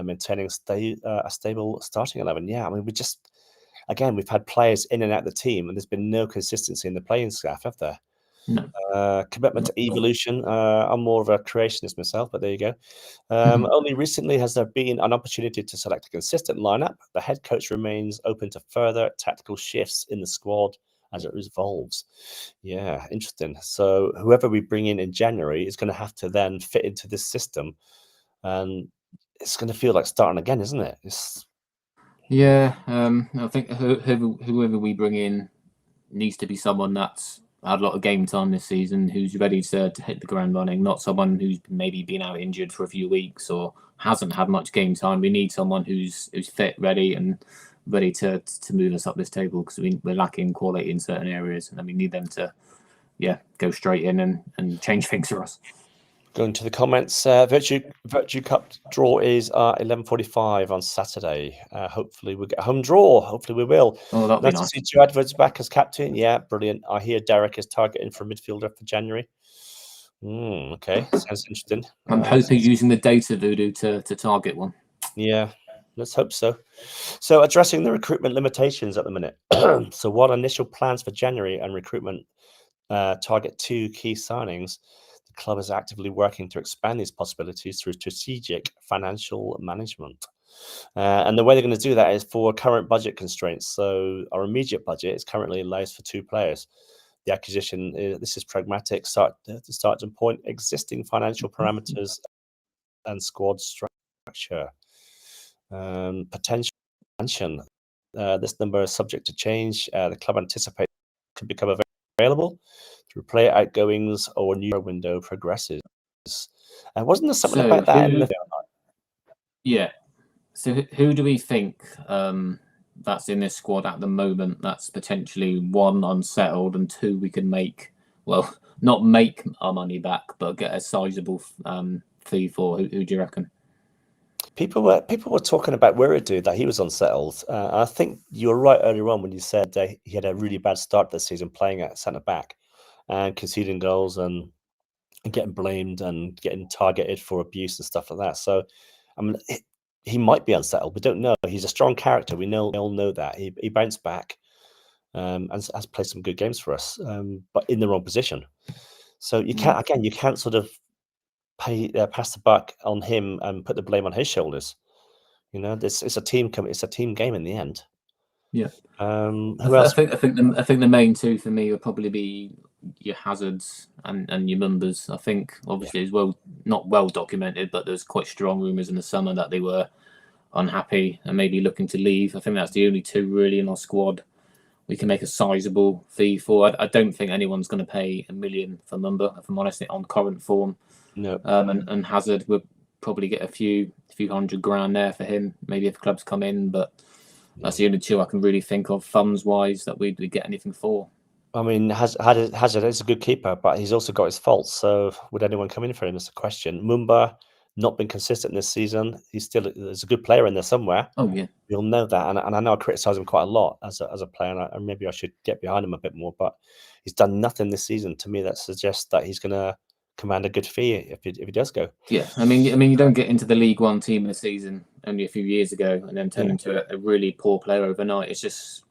maintaining a stable starting 11. Yeah, I mean, we've had players in and out of the team, and there's been no consistency in the playing staff, have there? No. Commitment to evolution. I'm more of a creationist myself, but there you go. Only recently has there been an opportunity to select a consistent lineup. The head coach remains open to further tactical shifts in the squad as it evolves. Yeah, interesting. So whoever we bring in January is going to have to then fit into this system, and it's going to feel like starting again, isn't it? Yeah, I think whoever we bring in needs to be someone that's had a lot of game time this season, who's ready to hit the ground running, not someone who's maybe been out injured for a few weeks or hasn't had much game time. We need someone who's fit, ready, and ready to move us up this table, because we're lacking quality in certain areas, and then we need them to go straight in and change things for us. Going to the comments, Virtue Cup draw is 11:45 on Saturday. Hopefully we'll get a home draw. Hopefully we will. Oh, that'd be nice. To see Joe Edwards back as captain. Yeah, brilliant. I hear Derek is targeting for a midfielder for January. Okay, sounds interesting. I'm hoping using the data voodoo to target one. Yeah, let's hope so. So addressing the recruitment limitations at the minute. So what initial plans for January and recruitment target 2 key signings? The club is actively working to expand these possibilities through strategic financial management. And the way they're going to do that is for current budget constraints. So our immediate budget is currently allows for 2 players. The acquisition, this is pragmatic, starting point, existing financial parameters and squad structure. Potential expansion. This number is subject to change. The club anticipates could become available through player outgoings or new window progresses. Wasn't there something about that in the Yeah. So who do we think that's in this squad at the moment that's potentially, 1, unsettled, and 2, we can make, well, not make our money back, but get a sizable fee for? Who do you reckon? People were talking about Wiradoo, that he was unsettled. I think you were right earlier on when you said that he had a really bad start this season playing at centre back and conceding goals and getting blamed and getting targeted for abuse and stuff like that. So, I mean, he might be unsettled. We don't know. He's a strong character. We all know that. He bounced back and has played some good games for us, but in the wrong position. So you can't sort of pass the buck on him and put the blame on his shoulders. You know, it's a team game in the end. Yeah. Who else? I think the main 2 for me would probably be your Hazards and your Mumbas. I think obviously as well, not well documented, but there's quite strong rumours in the summer that they were unhappy and maybe looking to leave. I think that's the only 2 really in our squad we can make a sizable fee for. I don't think anyone's going to pay $1 million for Mumba, if I'm honest, on current form. No. And Hazard would probably get a few $100,000 there for him, maybe if clubs come in, but that's the only 2 I can really think of funds-wise that we'd get anything for. I mean, Hazard is a good keeper, but he's also got his faults. So would anyone come in for him? That's a question. Mumba, not been consistent this season. There's a good player in there somewhere. Oh yeah, you'll know that. And I know I criticise him quite a lot as a player, and maybe I should get behind him a bit more. But he's done nothing this season to me that suggests that he's going to command a good fee if he does go. Yeah, I mean, you don't get into the League One team in the season only a few years ago and then turn into a really poor player overnight. It's just,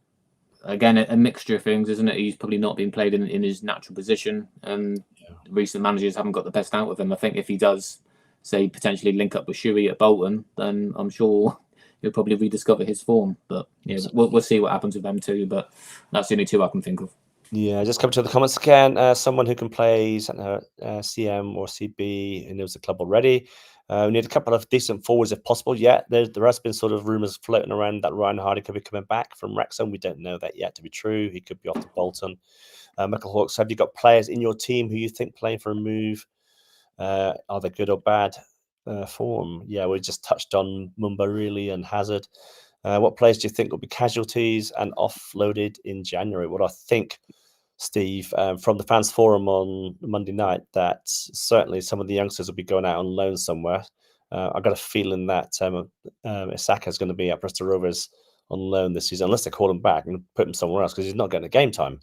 again, a mixture of things, isn't it? He's probably not been played in his natural position, and recent managers haven't got the best out of him. I think if he does, say, potentially link up with Shuey at Bolton, then I'm sure he'll probably rediscover his form. But yeah, we'll see what happens with them too. But that's the only 2 I can think of. Yeah, just come to the comments again. Someone who can play CM or CB who knows the club already. We need a couple of decent forwards if possible. Yeah, there has been sort of rumours floating around that Ryan Hardy could be coming back from Wrexham. We don't know that yet to be true. He could be off to Bolton. Michael Hawks, have you got players in your team who you think playing for a move? Are they good or bad form? Yeah, we just touched on Mumba really and Hazard. What players do you think will be casualties and offloaded in January? What I think, Steve, from the fans forum on Monday night, that certainly some of the youngsters will be going out on loan somewhere. I've got a feeling that Isaka is going to be at Bristol Rovers on loan this season, unless they call him back and put him somewhere else because he's not getting a game time.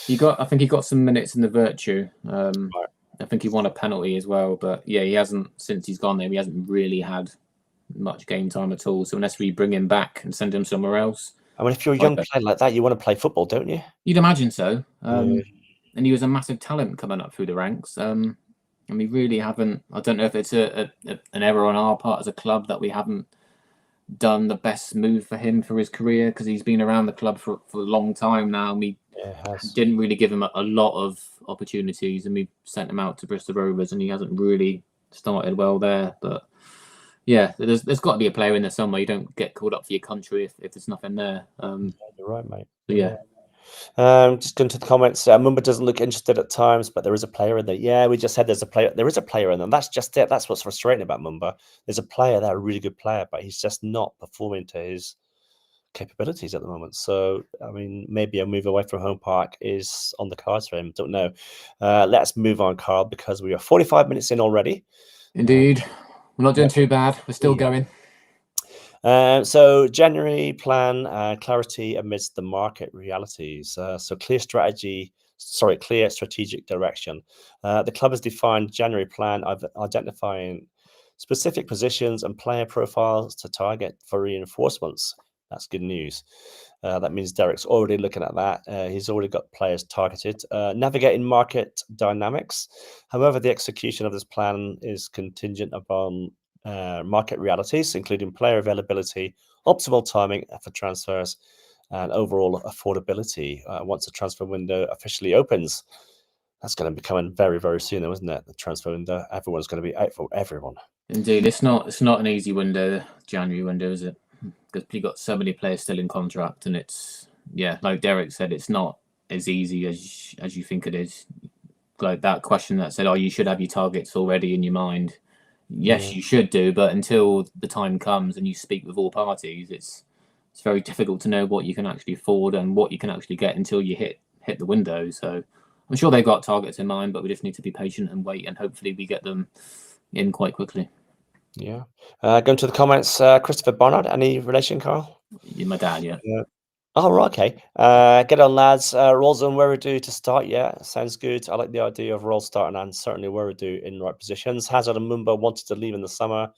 I think he got some minutes in the Virtue. I think he won a penalty as well, but yeah, he hasn't, since he's gone there, he hasn't really had much game time at all. So unless we bring him back and send him somewhere else. I mean, if you're a young player like that, you want to play football, don't you? You'd imagine so. he was a massive talent coming up through the ranks. And we really haven't. I don't know if it's an error on our part as a club that we haven't done the best move for him for his career, because he's been around the club for a long time now. And we didn't really give him a lot of opportunities, and we sent him out to Bristol Rovers, and he hasn't really started well there. But yeah, there's got to be a player in there somewhere. You don't get called up for your country if there's nothing there. You're right, mate. Yeah. Just going to the comments. Mumba doesn't look interested at times, but there is a player in there. Yeah, we just said there's a player. There is a player in there. That's just it. That's what's frustrating about Mumba. There's a player there, a really good player, but he's just not performing to his capabilities at the moment. So, I mean, maybe a move away from home park is on the cards for him. Don't know. Let's move on, Carl, because we are 45 minutes in already. Indeed. We're not doing too bad. We're still going. So January plan, clarity amidst the market realities. So clear strategic direction. The club has defined January plan of identifying specific positions and player profiles to target for reinforcements. That's good news. That means Derek's already looking at that. He's already got players targeted. Navigating market dynamics. However, the execution of this plan is contingent upon market realities, including player availability, optimal timing for transfers, and overall affordability. Once the transfer window officially opens, that's going to be coming very, very soon, though, isn't it? The transfer window, everyone's going to be out for everyone. Indeed, it's not an easy window, January window, is it? Because you've got so many players still in contract, and it's, yeah, like Derek said, it's not as easy as you think it is. Like that question that said, "Oh, you should have your targets already in your mind." Yes, you should do, but until the time comes and you speak with all parties, it's very difficult to know what you can actually afford and what you can actually get until you hit the window. So I'm sure they've got targets in mind, but we just need to be patient and wait, and hopefully we get them in quite quickly. Yeah. Going to the comments, Christopher Barnard, any relation, Carl? You're my dad, yeah. Oh, right, okay. Get on, lads. Rolls on Weredu to start. Yeah, sounds good. I like the idea of Rolls starting and certainly Weredu in right positions. Hazard and Mumba wanted to leave in the summer.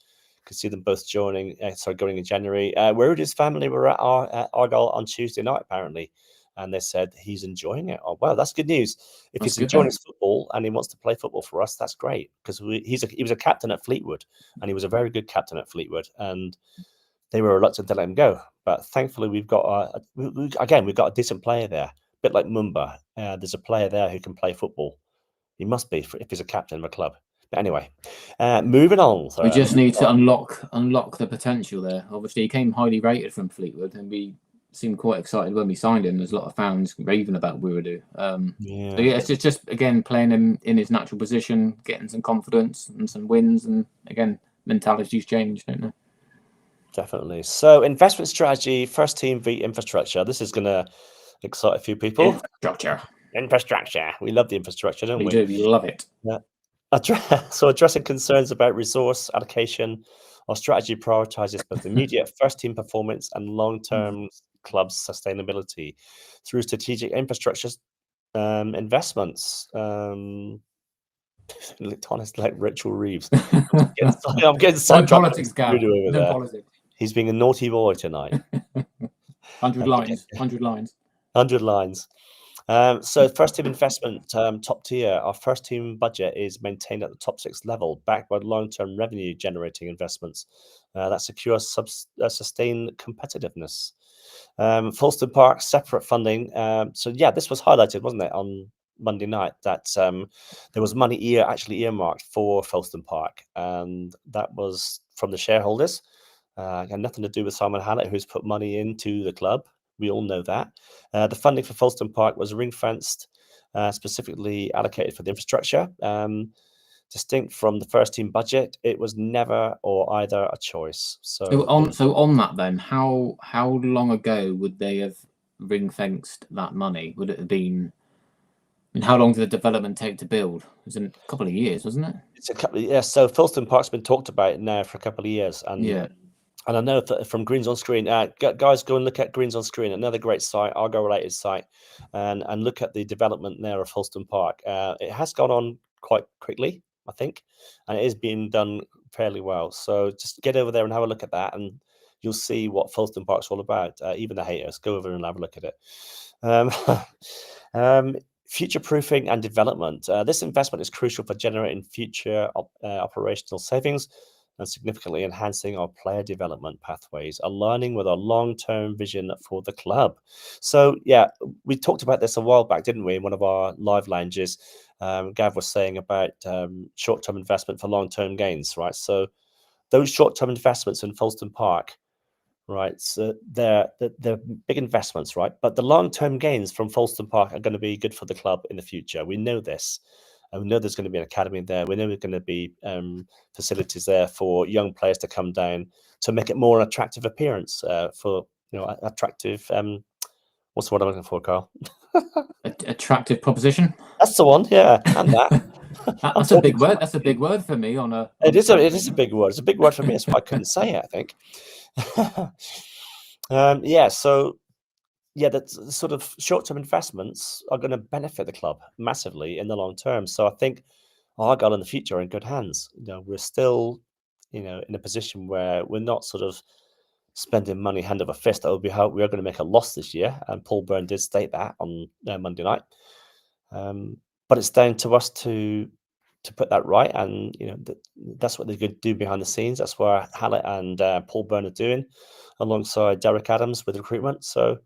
Could see them both going in January. Weredu's family were at Argyle on Tuesday night, apparently, and they said he's enjoying it. Oh, wow, that's good news. If he's enjoying his football and he wants to play football for us, that's great, because he was a captain at Fleetwood, and he was a very good captain at Fleetwood, and they were reluctant to let him go. But thankfully, we've got we've got a decent player there, a bit like Mumba. There's a player there who can play football. He must be if he's a captain of a club. But anyway, moving on. We just need to unlock the potential there. Obviously, he came highly rated from Fleetwood, and we seemed quite excited when we signed him. There's a lot of fans raving about Weredu. So yeah, it's just again playing him in his natural position, getting some confidence and some wins, and again mentality's changed, don't they? Definitely. So investment strategy, first team v infrastructure. This is going to excite a few people. Infrastructure. We love the infrastructure, don't we? We do. We love it. Yeah. So addressing concerns about resource allocation, our strategy prioritizes both immediate first team performance and long-term club sustainability through strategic infrastructure investments. Honest, like Rachel Reeves. I'm getting sidetracked. No politics, Gav. No politics. He's being a naughty boy tonight. 100 lines. 100 lines. 100 lines. So first team investment, top tier. Our first team budget is maintained at the top 6 level, backed by long-term revenue generating investments that secure sustained competitiveness. Folston Park, separate funding. So yeah, this was highlighted, wasn't it, on Monday night, that there was money actually earmarked for Folston Park, and that was from the shareholders. Had nothing to do with Simon Hallett, who's put money into the club. We all know that. The funding for Folston Park was ring-fenced, specifically allocated for the infrastructure. Distinct from the first team budget, it was never or either a choice. So on that then, how long ago would they have ring-fenced that money? Would it have been? And how long did the development take to build? It was a couple of years, wasn't it? It's a couple of years. So Folston Park's been talked about now for a couple of years, and yeah. And I know from Greens on Screen, guys, go and look at Greens on Screen, another great site, Argo-related site, and look at the development there of Folston Park. It has gone on quite quickly, I think, and it is being done fairly well. So just get over there and have a look at that, and you'll see what Folston Park's all about. Even the haters, go over and have a look at it. Future-proofing and development. This investment is crucial for generating future operational savings and significantly enhancing our player development pathways, aligning with our long-term vision for the club. So, yeah, we talked about this a while back, didn't we, in one of our live lounges? Gav was saying about short-term investment for long-term gains, right? So those short-term investments in Folston Park, right? So they're big investments, right? But the long-term gains from Folston Park are going to be good for the club in the future. We know this. And we know there's going to be an academy there. We know there's going to be facilities there for young players to come down to make it more attractive appearance for, attractive. What's the word I'm looking for, Carl? Attractive proposition. That's the one, yeah, and that. That's a big word. That's a big word for me. It is a big word. It's a big word for me. That's why I couldn't say it, I think. So that sort of short-term investments are going to benefit the club massively in the long term. So I think Argyle in the future are in good hands. We're still, in a position where we're not sort of spending money hand over fist. That would be how we are going to make a loss this year, and Paul Byrne did state that on Monday night. But it's down to us to put that right, and that's what they're going to do behind the scenes. That's where Hallett and Paul Byrne are doing, alongside Derek Adams with recruitment. So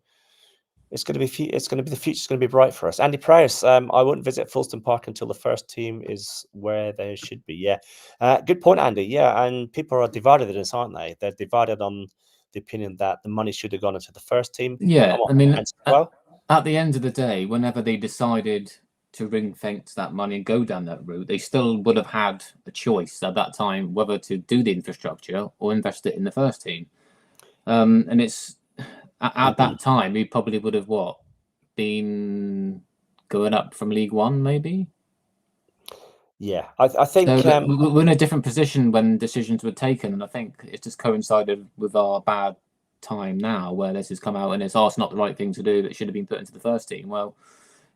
it's going to be the future's going to be bright for us. Andy Price, I won't visit Folston Park until the first team is where they should be. Yeah, good point, Andy. Yeah, and people are divided in this, aren't they? They're divided on the opinion that the money should have gone into the first team. Yeah, I mean, at the end of the day, whenever they decided to ring fence that money and go down that route, they still would have had a choice at that time whether to do the infrastructure or invest it in the first team. And it's at that time, we probably would have been going up from League One, maybe. Yeah, I think so we're in a different position when decisions were taken, and I think it's just coincided with our bad time now, where this has come out and it's not the right thing to do. It should have been put into the first team. Well,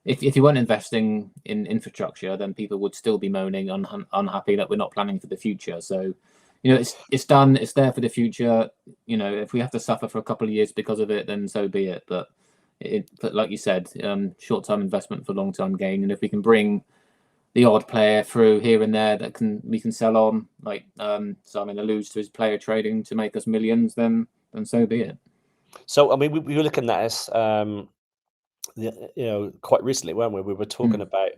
if you weren't investing in infrastructure, then people would still be moaning, unhappy that we're not planning for the future. So, it's done. It's there for the future. If we have to suffer for a couple of years because of it, then so be it. But like you said, short-term investment for long-term gain. And if we can bring the odd player through here and there that we can sell on, like Simon alludes to his player trading to make us millions, then so be it. So I mean, we were looking at this, quite recently, weren't we? We were talking about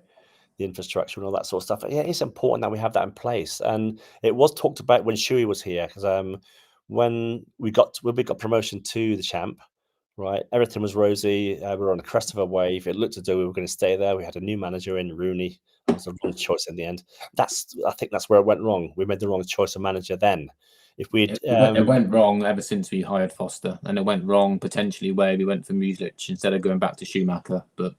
the infrastructure and all that sort of stuff. Yeah, it's important that we have that in place, and it was talked about when Shuey was here, because when we got promotion to the champ, right, everything was rosy. We were on the crest of a wave. It looked as though we were going to stay there. We had a new manager in Rooney. It was the wrong choice in the end. I think that's where it went wrong. We made the wrong choice of manager then. It went wrong ever since we hired Foster, and it went wrong potentially where we went for Muslich instead of going back to Schumacher. But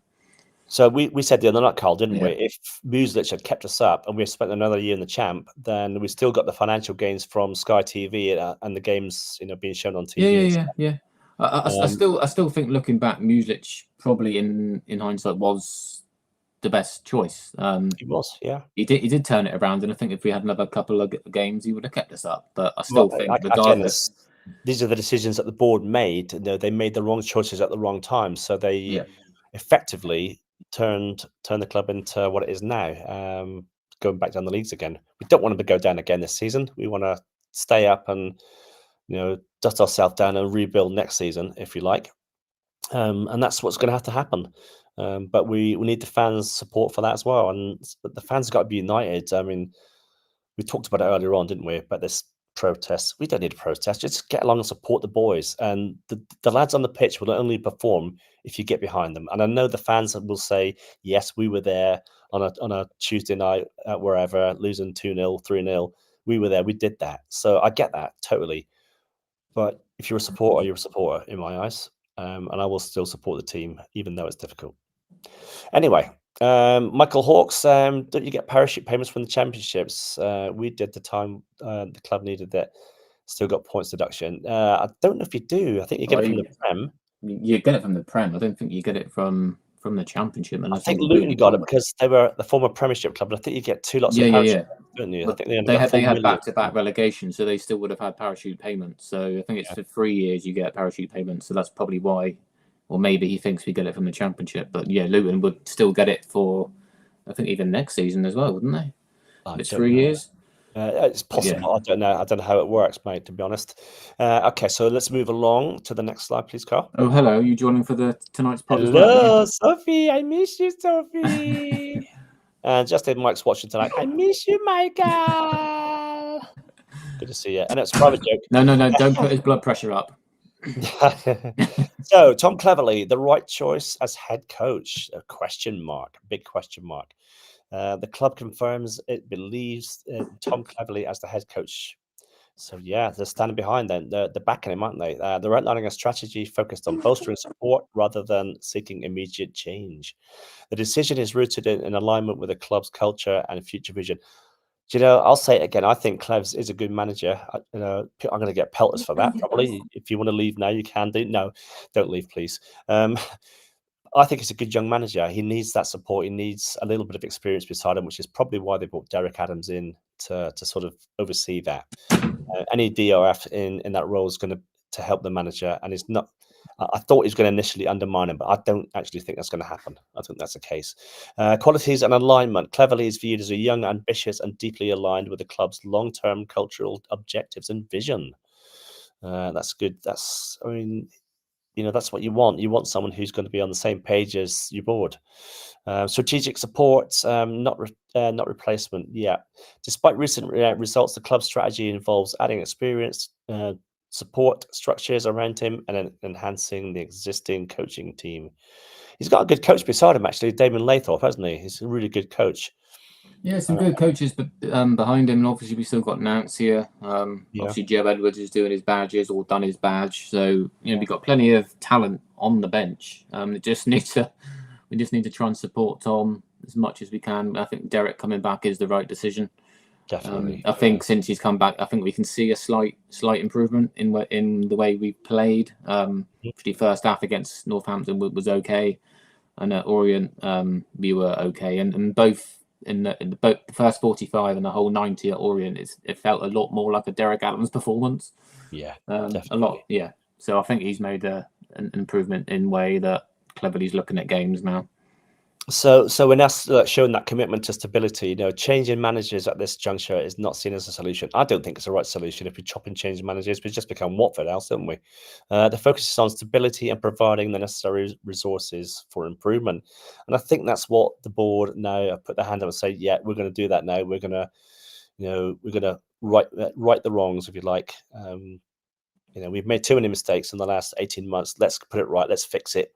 so we said the other night, Carl, didn't we? If Muslich had kept us up and we spent another year in the champ, then we still got the financial gains from Sky TV and the games, being shown on TV. Yeah. I still think, looking back, Muslich probably in hindsight was the best choice. He was, yeah. He did turn it around, and I think if we had another couple of games, he would have kept us up. But I still think, regardless, these are the decisions that the board made. They made the wrong choices at the wrong time, so they effectively turned the club into what it is now, going back down the leagues again. We don't want to go down again this season. We want to stay up and dust ourselves down and rebuild next season, if you like. And that's what's going to have to happen. But we need the fans' support for that as well. And the fans have got to be united. I mean, we talked about it earlier on, didn't we? About this protest. We don't need a protest. Just get along and support the boys. And the lads on the pitch will only perform if you get behind them. And I know the fans will say, yes, we were there on a Tuesday night at wherever, losing 2-0, 3-0. We were there. We did that. So I get that totally. But if you're a supporter, you're a supporter in my eyes. And I will still support the team, even though it's difficult. Anyway, Michael Hawks, don't you get parachute payments from the championships? We did the time the club needed it. Still got points deduction. I don't know if you do. I think you get it from the Prem. You get it from the Prem. I don't think you get it from the championship. I think Luton got it because they were the former Premiership club. And I think you get 2 lots of parachute, don't you? I think they had back-to-back relegation, so they still would have had parachute payments. So I think it's for 3 years you get parachute payments. So that's probably why or maybe he thinks we get it from the Championship. But yeah, Luton would still get it for, I think, even next season as well, wouldn't they? It's 3 years. It's possible. I don't know. I don't know how it works, mate, to be honest. Okay, so let's move along to the next slide, please, Carl. Oh, hello. Are you joining for tonight's pod as well? Hello, Sophie. I miss you, Sophie. And Justin Mike's watching tonight. I miss you, Michael. Good to see you. And it's a private joke. No. Don't put his blood pressure up. So, Tom Cleverley, the right choice as head coach? A question mark. Big question mark. The club confirms it believes Tom Cleverley as the head coach. So yeah, they're standing behind them. They're backing him, aren't they? They're outlining a strategy focused on bolstering support rather than seeking immediate change. The decision is rooted in alignment with the club's culture and future vision. Do you know, I'll say it again. I think Cleves is a good manager. I'm going to get pelters for that, probably. If you want to leave now, you can do. No, don't leave, please. I think he's a good young manager. He needs that support. He needs a little bit of experience beside him, which is probably why they brought Derek Adams in to sort of oversee that. Any DOF in that role is going to help the manager, and it's not. I thought he was going to initially undermine him, but I don't actually think that's going to happen. I think that's the case. Qualities and alignment. Cleverly is viewed as a young, ambitious, and deeply aligned with the club's long-term cultural objectives and vision. That's good. That's what you want. You want someone who's going to be on the same page as your board. Strategic support, not replacement. Yeah. Despite recent results, the club's strategy involves adding experienced support structures around him and enhancing the existing coaching team. He's got a good coach beside him, actually, Damon Laythorpe, hasn't he? He's a really good coach. Yeah, some good coaches behind him, and obviously we still got Nance here. Obviously Joe Edwards is doing his badges or done his badge, so we've got plenty of talent on the bench. We just need to try and support Tom as much as we can. I think Derek coming back is the right decision. Definitely. I think since he's come back, I think we can see a slight improvement in the way we played. The first half against Northampton was okay, and at Orient we were okay, and both in the first 45 and the whole 90 at Orient, it felt a lot more like a Derek Adams performance. Yeah, a lot. Yeah, so I think he's made an improvement in way that Cleverly's looking at games now. So when us showing that commitment to stability, changing managers at this juncture is not seen as a solution. I don't think it's the right solution. If we chop and change managers, we just become Watford else, don't we? The focus is on stability and providing the necessary resources for improvement. And I think that's what the board now put their hand up and say, yeah, we're going to do that now. We're going to right the wrongs, if you like. We've made too many mistakes in the last 18 months. Let's put it right. Let's fix it.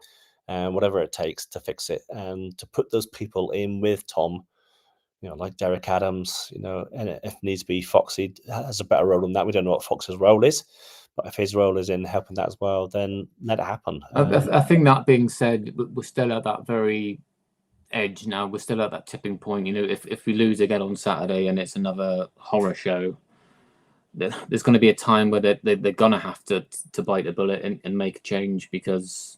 Whatever it takes to fix it, and to put those people in with Tom, like Derek Adams, and if needs be, Foxy has a better role in that. We don't know what Fox's role is, but if his role is in helping that as well, then let it happen. I think that being said, we're still at that very edge now. We're still at that tipping point. If we lose again on Saturday and it's another horror show, there's going to be a time where they're going to have to bite the bullet and make a change, because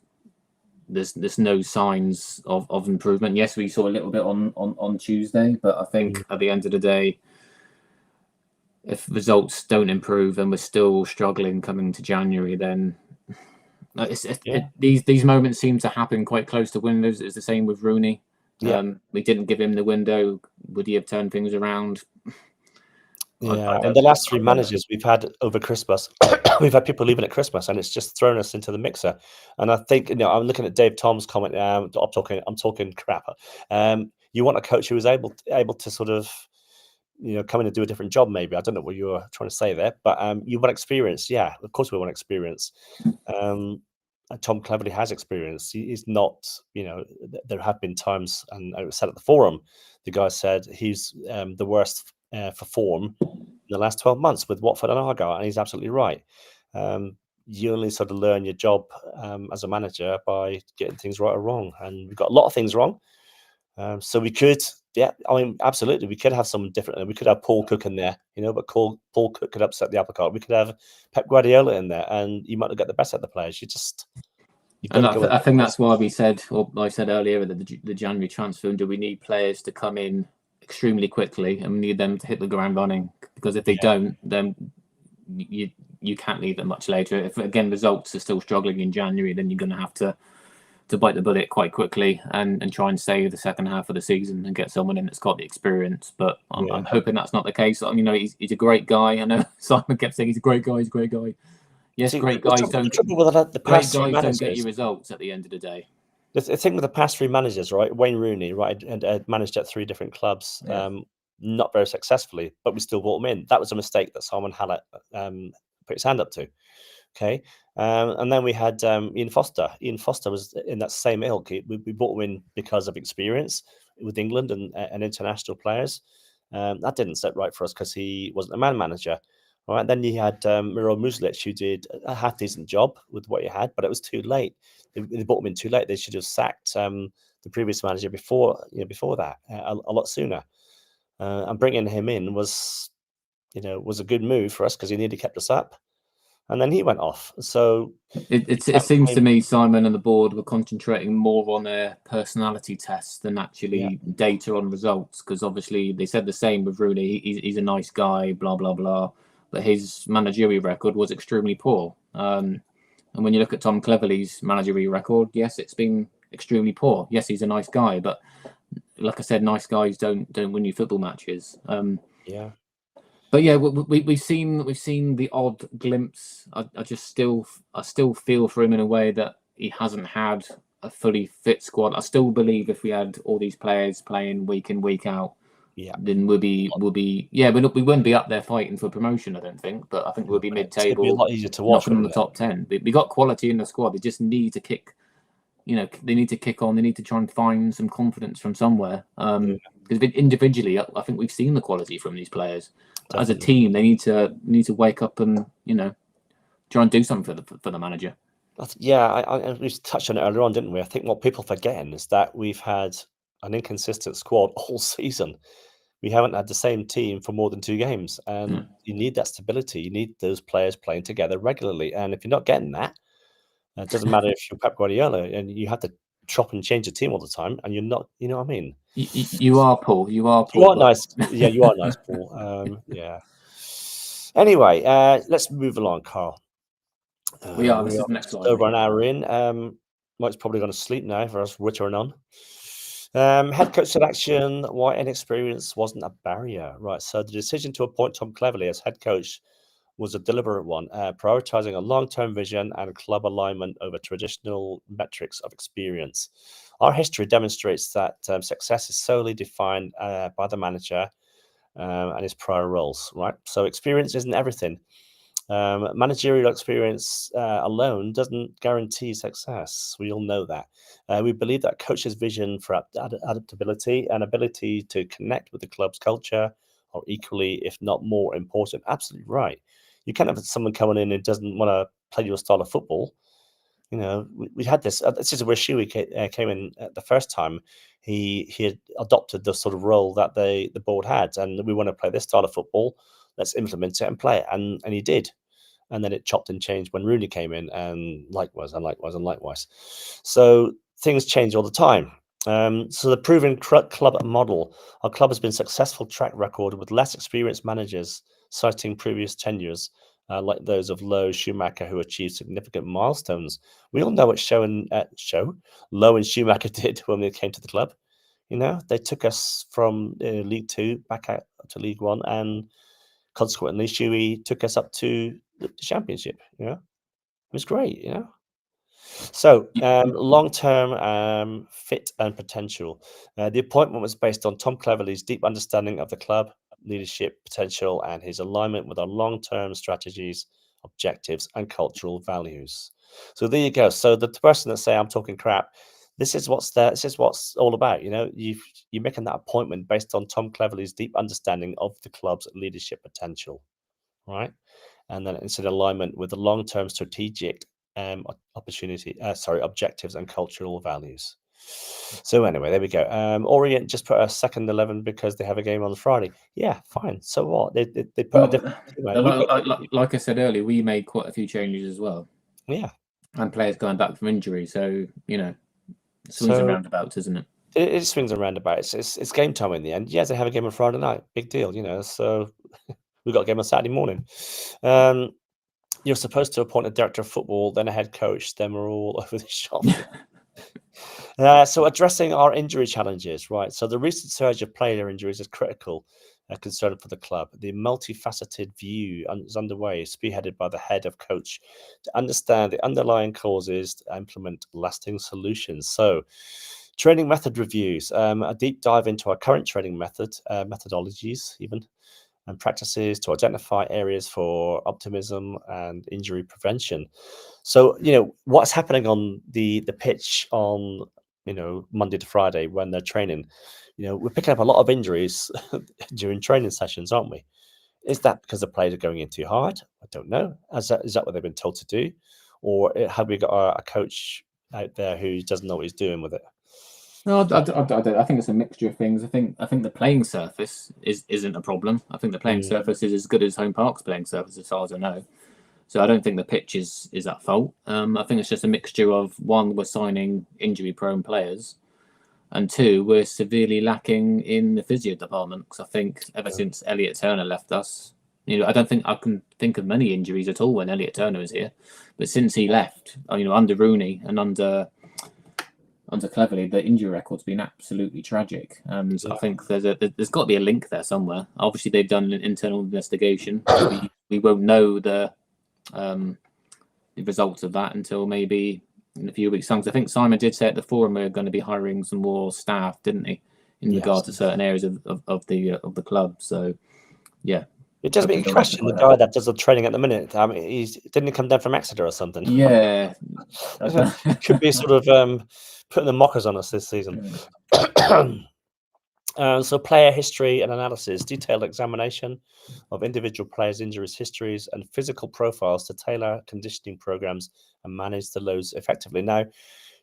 there's no signs of improvement. Yes, we saw a little bit on Tuesday, but I think at the end of the day, if results don't improve and we're still struggling coming to January, then these moments seem to happen quite close to windows. It's the same with Rooney. We didn't give him the window. Would he have turned things around? Yeah, and the last three managers we've had over Christmas, we've had people leaving at Christmas, and it's just thrown us into the mixer. And I think, I'm looking at Dave Tom's comment now. I'm talking crap. You want a coach who is able to sort of, come in and do a different job. Maybe I don't know what you were trying to say there, but you want experience. Yeah, of course we want experience. Tom Cleverley has experience. He's not, there have been times, and I said at the forum, the guy said he's the worst for form in the last 12 months with Watford and Argyle, and he's absolutely right. You only sort of learn your job as a manager by getting things right or wrong, and we've got a lot of things wrong. So we could, absolutely, we could have some different. We could have Paul Cook in there, but Paul Cook could upset the apple cart. We could have Pep Guardiola in there, and you might not get the best out of the players. I think that's why we said, or I said earlier, that the January transfer window, we need players to come in extremely quickly, and we need them to hit the ground running, because if they don't, then you can't leave it much later. If again results are still struggling in January, then you're going to have to bite the bullet quite quickly and try and save the second half of the season and get someone in that's got the experience. But I'm hoping that's not the case. He's a great guy. I know Simon kept saying he's a great guy. He's a great guy. Yes, great guys don't get you results at the end of the day. The thing with the past three managers, right? Wayne Rooney, right, and managed at 3 different clubs, not very successfully, but we still brought him in. That was a mistake that Simon Hallett put his hand up to. Okay, and then we had Ian Foster. Ian Foster was in that same ilk. We brought him in because of experience with England and international players. That didn't set right for us because he wasn't a man manager. All right, then you had Miro Muslic, who did a half decent job with what he had, but it was too late. They brought him in too late. They should have sacked the previous manager before that, a lot sooner. And bringing him in was a good move for us because he nearly kept us up. And then he went off. So it seems to me Simon and the board were concentrating more on their personality tests than actually data on results. Because obviously they said the same with Rooney. He's a nice guy, blah blah blah, but his managerial record was extremely poor. And when you look at Tom Cleverley's managerial record, yes, it's been extremely poor. Yes, he's a nice guy, but like I said, nice guys don't win you football matches. But yeah, we've seen the odd glimpse. I still feel for him in a way that he hasn't had a fully fit squad. I still believe if we had all these players playing week in week out, then we wouldn't be up there fighting for promotion. I don't think, but I think we'll be mid-table. It'd be a lot easier to watch. Knocking on the top 10. We got quality in the squad. They just need to kick. They need to kick on. They need to try and find some confidence from somewhere. Because individually, I think we've seen the quality from these players. Definitely. As a team, they need to wake up and try and do something for the manager. We touched on it earlier on, didn't we? I think what people forgetting is that we've had an inconsistent squad all season. We haven't had the same team for more than 2 games, and you need that stability. You need those players playing together regularly, and if you're not getting that, it doesn't matter if you're Pep Guardiola and you have to chop and change the team all the time, and you're not. You know what I mean? You are Paul. You are Paul. You are nice. Yeah, you are nice, Paul. Anyway, let's move along, Carl. We are. This is the next slide. Over an hour in. Mike's probably going to sleep now for us wittering on. Head coach selection, why inexperience wasn't a barrier, right? So the decision to appoint Tom Cleverley as head coach was a deliberate one, prioritizing a long-term vision and club alignment over traditional metrics of experience. Our history demonstrates that success is solely defined by the manager and his prior roles, right? So experience isn't everything. Managerial experience alone doesn't guarantee success. We all know that. We believe that coach's vision for adaptability and ability to connect with the club's culture are equally, if not more, important. Absolutely right. You can't have someone coming in who doesn't want to play your style of football. We had this. This is where Shuey came in the first time. He had adopted the sort of role that the board had, and we want to play this style of football. Let's implement it and play it, and he did. And then it chopped and changed when Rooney came in, and likewise. So things change all the time. So the proven club model, our club has been successful track record with less experienced managers, citing previous tenures like those of Lowe, Schumacher, who achieved significant milestones. We all know what Lowe and Schumacher did when they came to the club. They took us from League 2 back out to League 1, and consequently, Shuey took us up to the Championship. It was great. So long-term fit and potential. The appointment was based on Tom Cleverley's deep understanding of the club, leadership potential, and his alignment with our long-term strategies, objectives, and cultural values. So there you go. So the person that say I'm talking crap, this is what's all about. You're making that appointment based on Tom Cleverley's deep understanding of the club's leadership potential, right? And then it's in alignment with the long-term strategic objectives and cultural values. So anyway, there we go. Orient just put a second 11 because they have a game on Friday. Yeah, fine. So what? They put a different like I said earlier, we made quite a few changes as well. Yeah. And players going back from injury. So, swings and roundabouts, isn't it? It swings and roundabouts. It's game time in the end. Yeah, they have a game on Friday night. Big deal, so we've got a game on Saturday morning. You're supposed to appoint a director of football, then a head coach, then we're all over the shop. So addressing our injury challenges, right? So the recent surge of player injuries is critical concern for the club. The multifaceted view is underway, spearheaded by the head of coach to understand the underlying causes to implement lasting solutions. So training method reviews, a deep dive into our current training methodologies even, and practices to identify areas for optimism and injury prevention. So, what's happening on the pitch on, Monday to Friday when they're training, we're picking up a lot of injuries during training sessions, aren't we? Is that because the players are going in too hard? I don't know. Is that what they've been told to do? Or have we got a coach out there who doesn't know what he's doing with it? No, I think it's a mixture of things. I think the playing surface isn't a problem. I think the playing surface is as good as Home Park's playing surface, as far as I know. So I don't think the pitch is at fault. I think it's just a mixture of, one, we're signing injury-prone players, and two, we're severely lacking in the physio department. Because I think ever since Elliot Turner left us, I don't think I can think of many injuries at all when Elliot Turner was here. But since he left, under Rooney and under Cleverley, the injury record's been absolutely tragic. And I think there's got to be a link there somewhere. Obviously, they've done an internal investigation. We won't know the results of that until maybe in a few weeks' time. I think Simon did say at the forum we're going to be hiring some more staff, didn't he, in regard to certain areas of the club. So, yeah. It does make you question the guy that does the training at the minute. Didn't he come down from Exeter or something? Yeah. Could be sort of putting the mockers on us this season. So player history and analysis, detailed examination of individual players' injuries, histories, and physical profiles to tailor conditioning programs and manage the loads effectively. Now,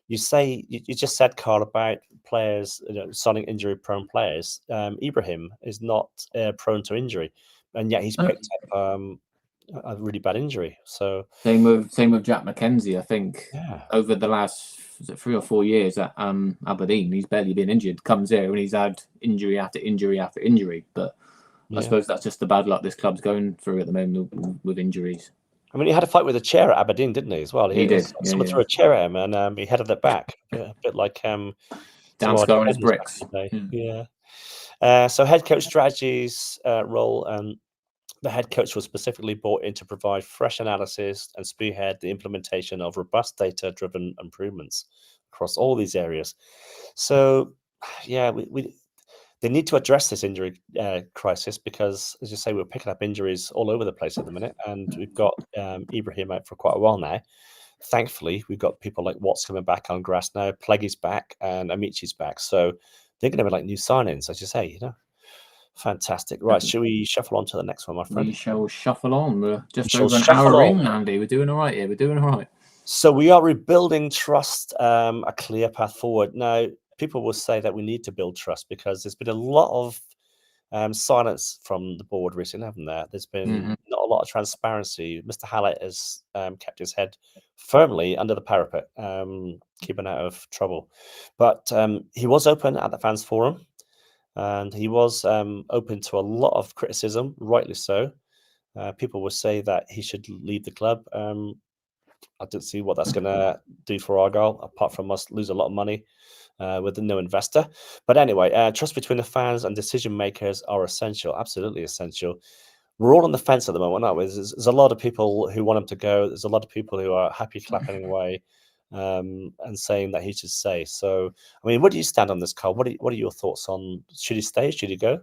you just said, Carl, about players, signing injury-prone players. Ibrahim is not prone to injury, and yet he's picked up a really bad injury. So same with Jack McKenzie. I think over the last 3 or 4 years at Aberdeen, he's barely been injured. Comes here and he's had injury after injury after injury. But I suppose that's just the bad luck this club's going through at the moment with injuries. I mean, he had a fight with a chair at Aberdeen, didn't he, as well? He did. Someone threw a chair at him, and he headed it back. A bit like Dan Scar and his bricks. So head coach strategies role. The head coach was specifically brought in to provide fresh analysis and spearhead the implementation of robust data-driven improvements across all these areas. So, they need to address this injury crisis because, as you say, we're picking up injuries all over the place at the minute, and we've got Ibrahim out for quite a while now. Thankfully, we've got people like Watts coming back on grass now, Pleggy's back, and Amichi's back. So they're going to be like new signings, as you say, Fantastic. Right, should we shuffle on to the next one, my friend? We shall shuffle on. We're just over an hour in, Andy. We're doing all right here. We're doing all right. So we are rebuilding trust, a clear path forward. Now, people will say that we need to build trust because there's been a lot of silence from the board recently, haven't there? There's been not a lot of transparency. Mr. Hallett has kept his head firmly under the parapet, keeping out of trouble. But he was open at the fans forum. And he was open to a lot of criticism, rightly so. People will say that he should leave the club. I don't see what that's going to do for Argyle, apart from us lose a lot of money with no investor. But anyway, trust between the fans and decision makers are essential, absolutely essential. We're all on the fence at the moment, aren't we? There's a lot of people who want him to go. There's a lot of people who are happy clapping away. And saying that he should stay. So, I mean, what do you stand on this, Carl? What are your thoughts on should he stay? Should he go?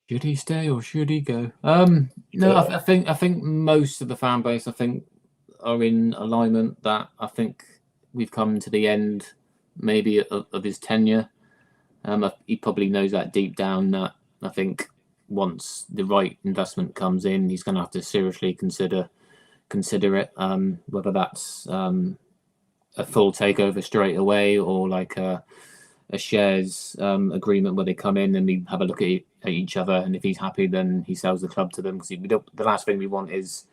Should he stay or should he go? No, I think most of the fan base, are in alignment that I think we've come to the end, maybe of his tenure. He probably knows that deep down that I think once the right investment comes in, he's going to have to seriously consider it. Whether that's a full takeover straight away or like a shares agreement where they come in and we have a look at each other, and if he's happy then he sells the club to them, because the last thing we want is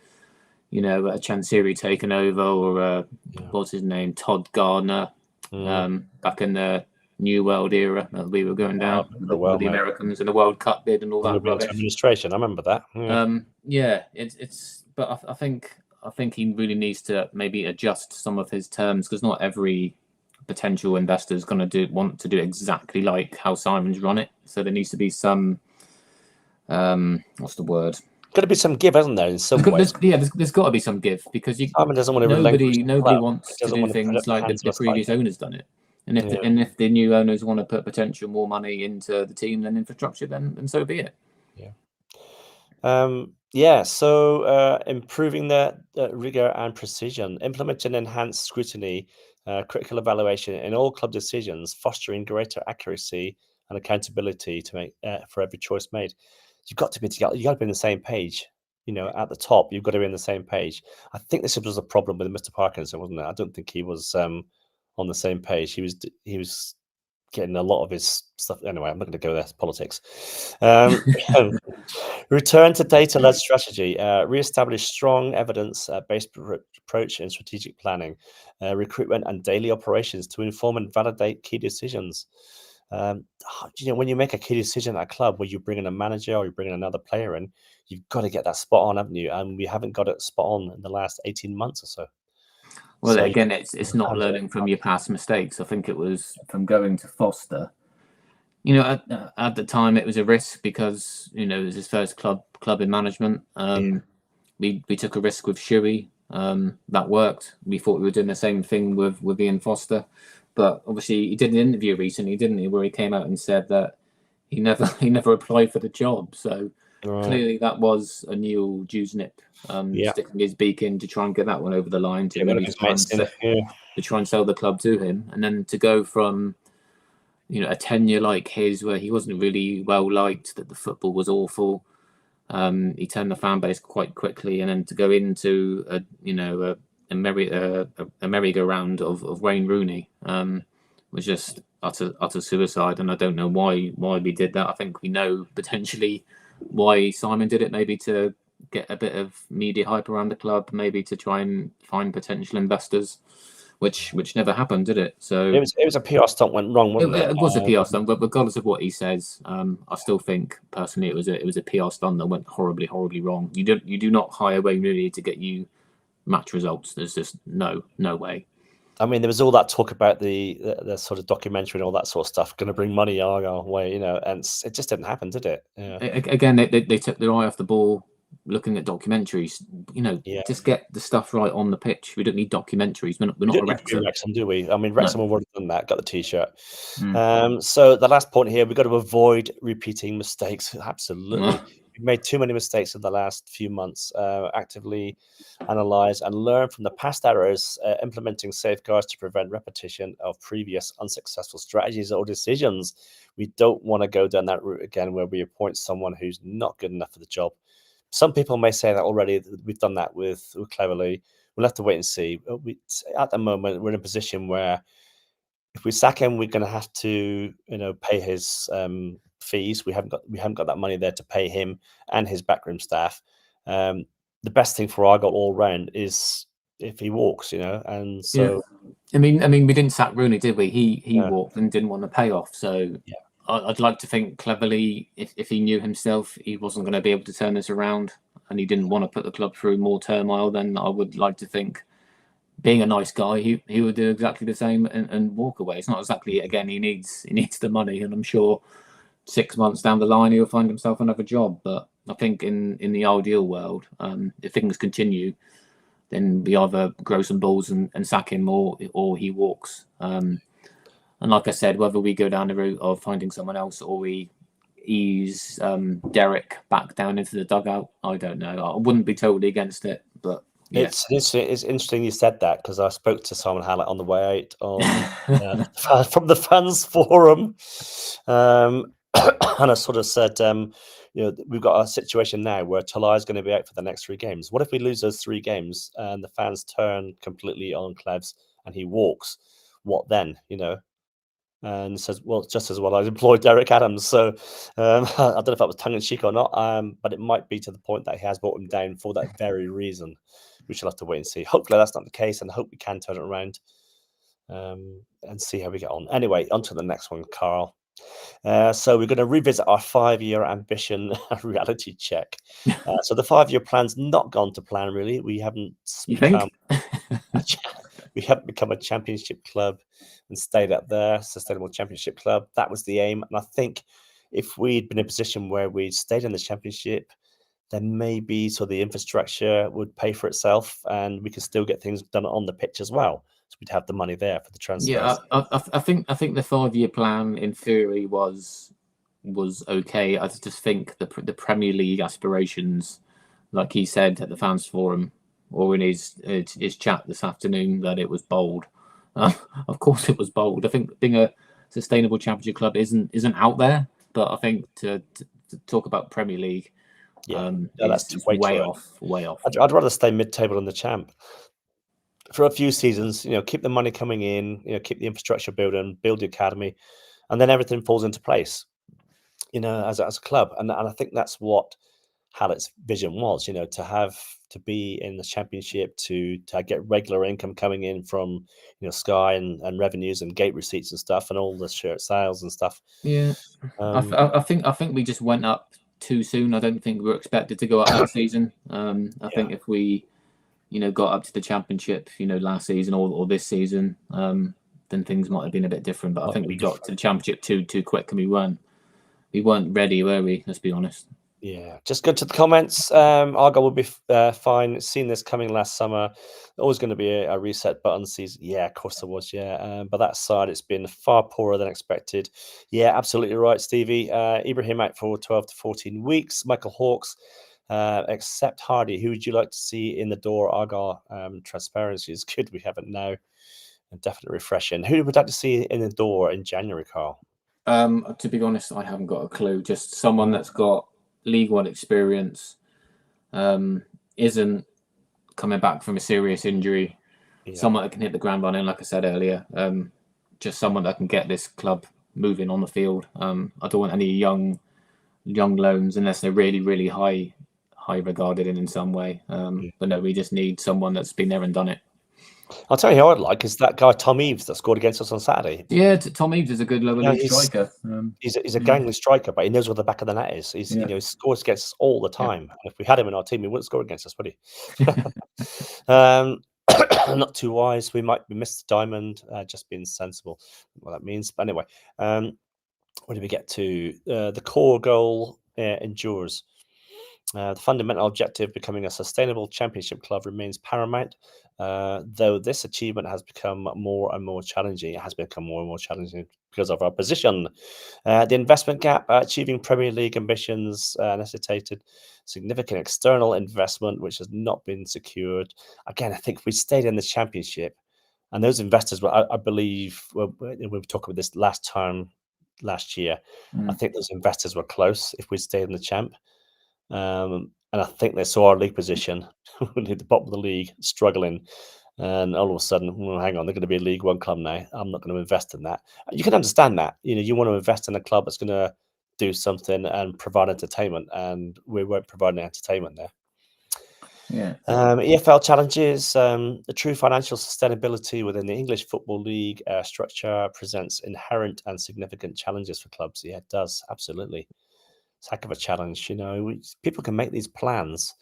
a Chansiri taking over or what's his name, Todd Gardner back in the New World era that we were going down with the Americans and the World Cup bid and all that rubbish. Administration, I remember that. But I think he really needs to maybe adjust some of his terms, because not every potential investors going to want to do exactly like how Simon's run it. So there needs to be some, what's the word? Got to be some give, hasn't there? In some ways, there's got to be some give, because Simon doesn't want to nobody wants to do want to things like the previous owners done it. And if the new owners want to put potential more money into the team and infrastructure, then so be it. So improving the rigor and precision, implementing enhanced scrutiny, critical evaluation in all club decisions, fostering greater accuracy and accountability to make for every choice made. You've got to be together. You got to be on the same page. At the top, you've got to be on the same page. I think this was a problem with Mr. Parkinson, wasn't it? I don't think he was on the same page. He was getting a lot of his stuff. Anyway, I'm not going to go there. It's politics. Return to data-led strategy. Re-establish strong evidence-based approach in strategic planning, recruitment, and daily operations to inform and validate key decisions. When you make a key decision at a club where you bring in a manager or you bring in another player in, you've got to get that spot on, haven't you? And we haven't got it spot on in the last 18 months or so. Well, so again, it's not learning from your past mistakes. I think it was from going to Foster. At the time it was a risk because it was his first club in management. We took a risk with Shuey. That worked. We thought we were doing the same thing with Ian Foster, but obviously he did an interview recently, didn't he, where he came out and said that he never applied for the job. So clearly that was a Neil Dewsnip sticking his beak in to try and get that one over the line to try and sell the club to him, and then to go from a tenure like his where he wasn't really well liked, that the football was awful. He turned the fan base quite quickly, and then to go into a merry-go-round of Wayne Rooney was just utter suicide. And I don't know why we did that. I think we know potentially why Simon did it, maybe to get a bit of media hype around the club, maybe to try and find potential investors, which never happened, did it? So it was a PR stunt went wrong, wasn't it? It was a PR stunt, but regardless of what he says, I still think personally it was a PR stunt that went horribly wrong. You do not hire Wayne Rooney to get you match results. There's just no way. I mean, there was all that talk about the sort of documentary and all that sort of stuff going to bring money Argyle way, and it just didn't happen, did it? Again, they took their eye off the ball. Looking at documentaries, just get the stuff right on the pitch. We don't need documentaries. We're not Wrexham, do we? I mean, Wrexham have already done that, got the T-shirt. So the last point here, we've got to avoid repeating mistakes. Absolutely. We've made too many mistakes in the last few months. Actively analyze and learn from the past errors, implementing safeguards to prevent repetition of previous unsuccessful strategies or decisions. We don't want to go down that route again where we appoint someone who's not good enough for the job. Some people may say that already. We've done that with Cleverly. We'll have to wait and see. At the moment, we're in a position where if we sack him, we're going to have to, pay his fees. We haven't got that money there to pay him and his backroom staff. The best thing for Argyle all round is if he walks, and so. Yeah. I mean, we didn't sack Rooney, did we? He walked and didn't want the payoff. So yeah. I'd like to think Cleverly, if he knew himself, he wasn't going to be able to turn this around, and he didn't want to put the club through more turmoil. Then I would like to think, being a nice guy, he would do exactly the same and walk away. It's not exactly, again, he needs the money, and I'm sure 6 months down the line he'll find himself another job. But I think in the ideal world, if things continue, then we either grow some balls and sack him, or he walks. And like I said, whether we go down the route of finding someone else or we ease Derek back down into the dugout, I don't know. I wouldn't be totally against it, but yeah. It's interesting you said that, because I spoke to Simon Hallett on the way out from the fans forum, and I sort of said, we've got a situation now where Talai is going to be out for the next 3 games. What if we lose those 3 games and the fans turn completely on Clevs and he walks? What then? And says, well, just as well I'd employ Derek Adams. So I don't know if that was tongue-in-cheek or not, but it might be to the point that he has brought him down for that very reason. We shall have to wait and see. Hopefully that's not the case, and I hope we can turn it around and see how we get on. Anyway, on to the next one, Carl. So we're going to revisit our 5-year ambition reality check. So the 5-year plan's not gone to plan, really. We haven't. You think? we haven't become a championship club and stayed up there, sustainable championship club. That was the aim. And I think if we'd been in a position where we stayed in the championship, then maybe so the infrastructure would pay for itself and we could still get things done on the pitch as well. So we'd have the money there for the transfers. Yeah, I think the 5-year plan in theory was okay. I just think the Premier League aspirations, like he said at the fans forum or in his chat this afternoon, that it was bold. Of course, it was bold. I think being a sustainable championship club isn't out there, but I think to talk about Premier League, that's way off. I'd rather stay mid-table in the champ for a few seasons. Keep the money coming in. Keep the infrastructure building, build the academy, and then everything falls into place. As a club, and I think that's what Hallett's vision was. To be in the championship, to get regular income coming in from Sky and revenues and gate receipts and stuff, and all the shirt sales and stuff. Yeah, I think we just went up too soon. I don't think we were expected to go up that season. I think if we, got up to the championship, last season or this season, then things might have been a bit different. But I think we got to the championship too quick, and we weren't ready, were we? Let's be honest. Yeah, just go to the comments. Argyle will be fine. Seen this coming last summer. Always going to be a reset button season. Yeah, of course there was. Yeah, but that side, it's been far poorer than expected. Yeah, absolutely right, Stevie. Ibrahim out for 12 to 14 weeks. Michael Hawkes, except Hardy. Who would you like to see in the door? Argyle transparency is good. We have it now, and definitely refreshing. Who would you like to see in the door in January, Carl? To be honest, I haven't got a clue. Just someone that's got League One experience, isn't coming back from a serious injury, someone that can hit the ground running, like I said earlier, just someone that can get this club moving on the field. I don't want any young loans unless they're really, really high regarded in some way. But no, we just need someone that's been there and done it. I'll tell you who I'd like is that guy Tom Eaves that scored against us on Saturday. Yeah, Tom Eaves is a good lower league striker. He's a gangly striker, but he knows where the back of the net is. He scores against us all the time. And if we had him in our team, he wouldn't score against us, would he? Not too wise. We might be missed the diamond. Just being sensible. What that means. But anyway, where do we get to? The core goal endures. The fundamental objective, becoming a sustainable championship club, remains paramount. Though this achievement has become more and more challenging. It has become more and more challenging because of our position. The investment gap, achieving Premier League ambitions necessitated significant external investment, which has not been secured. Again, I think if we stayed in the championship, and those investors were, I believe, we were talking about this last year. I think those investors were close if we stayed in the champ. And I think they saw our league position at the bottom of the league, struggling, and all of a sudden, well, hang on, they're going to be a League One club now. I'm not going to invest in that. You can understand that. You want to invest in a club that's going to do something and provide entertainment, and we weren't providing entertainment there. Yeah. EFL challenges. The true financial sustainability within the English Football League structure presents inherent and significant challenges for clubs. Yeah, it does. Absolutely. It's a heck of a challenge. People can make these plans,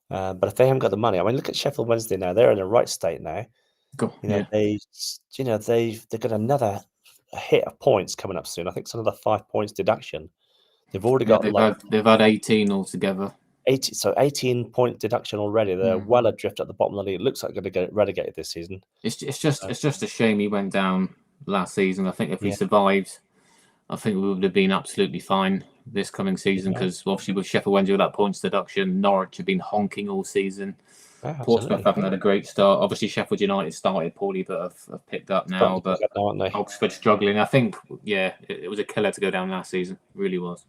but if they haven't got the money, I mean, look at Sheffield Wednesday now. They're in the right state now. They've got another hit of points coming up soon. I think it's another 5 points deduction. They've already got they've had 18 altogether. 18-point deduction already. They're well adrift at the bottom of the league. It looks like they're going to get relegated this season. It's just a shame he went down last season. I think if he survived, I think we would have been absolutely fine this coming season, because obviously with Sheffield Wednesday with that points deduction, Norwich have been honking all season. Portsmouth haven't had a great start. Obviously Sheffield United started poorly, but have picked up now. But Oxford struggling. I think it was a killer to go down last season. It really was.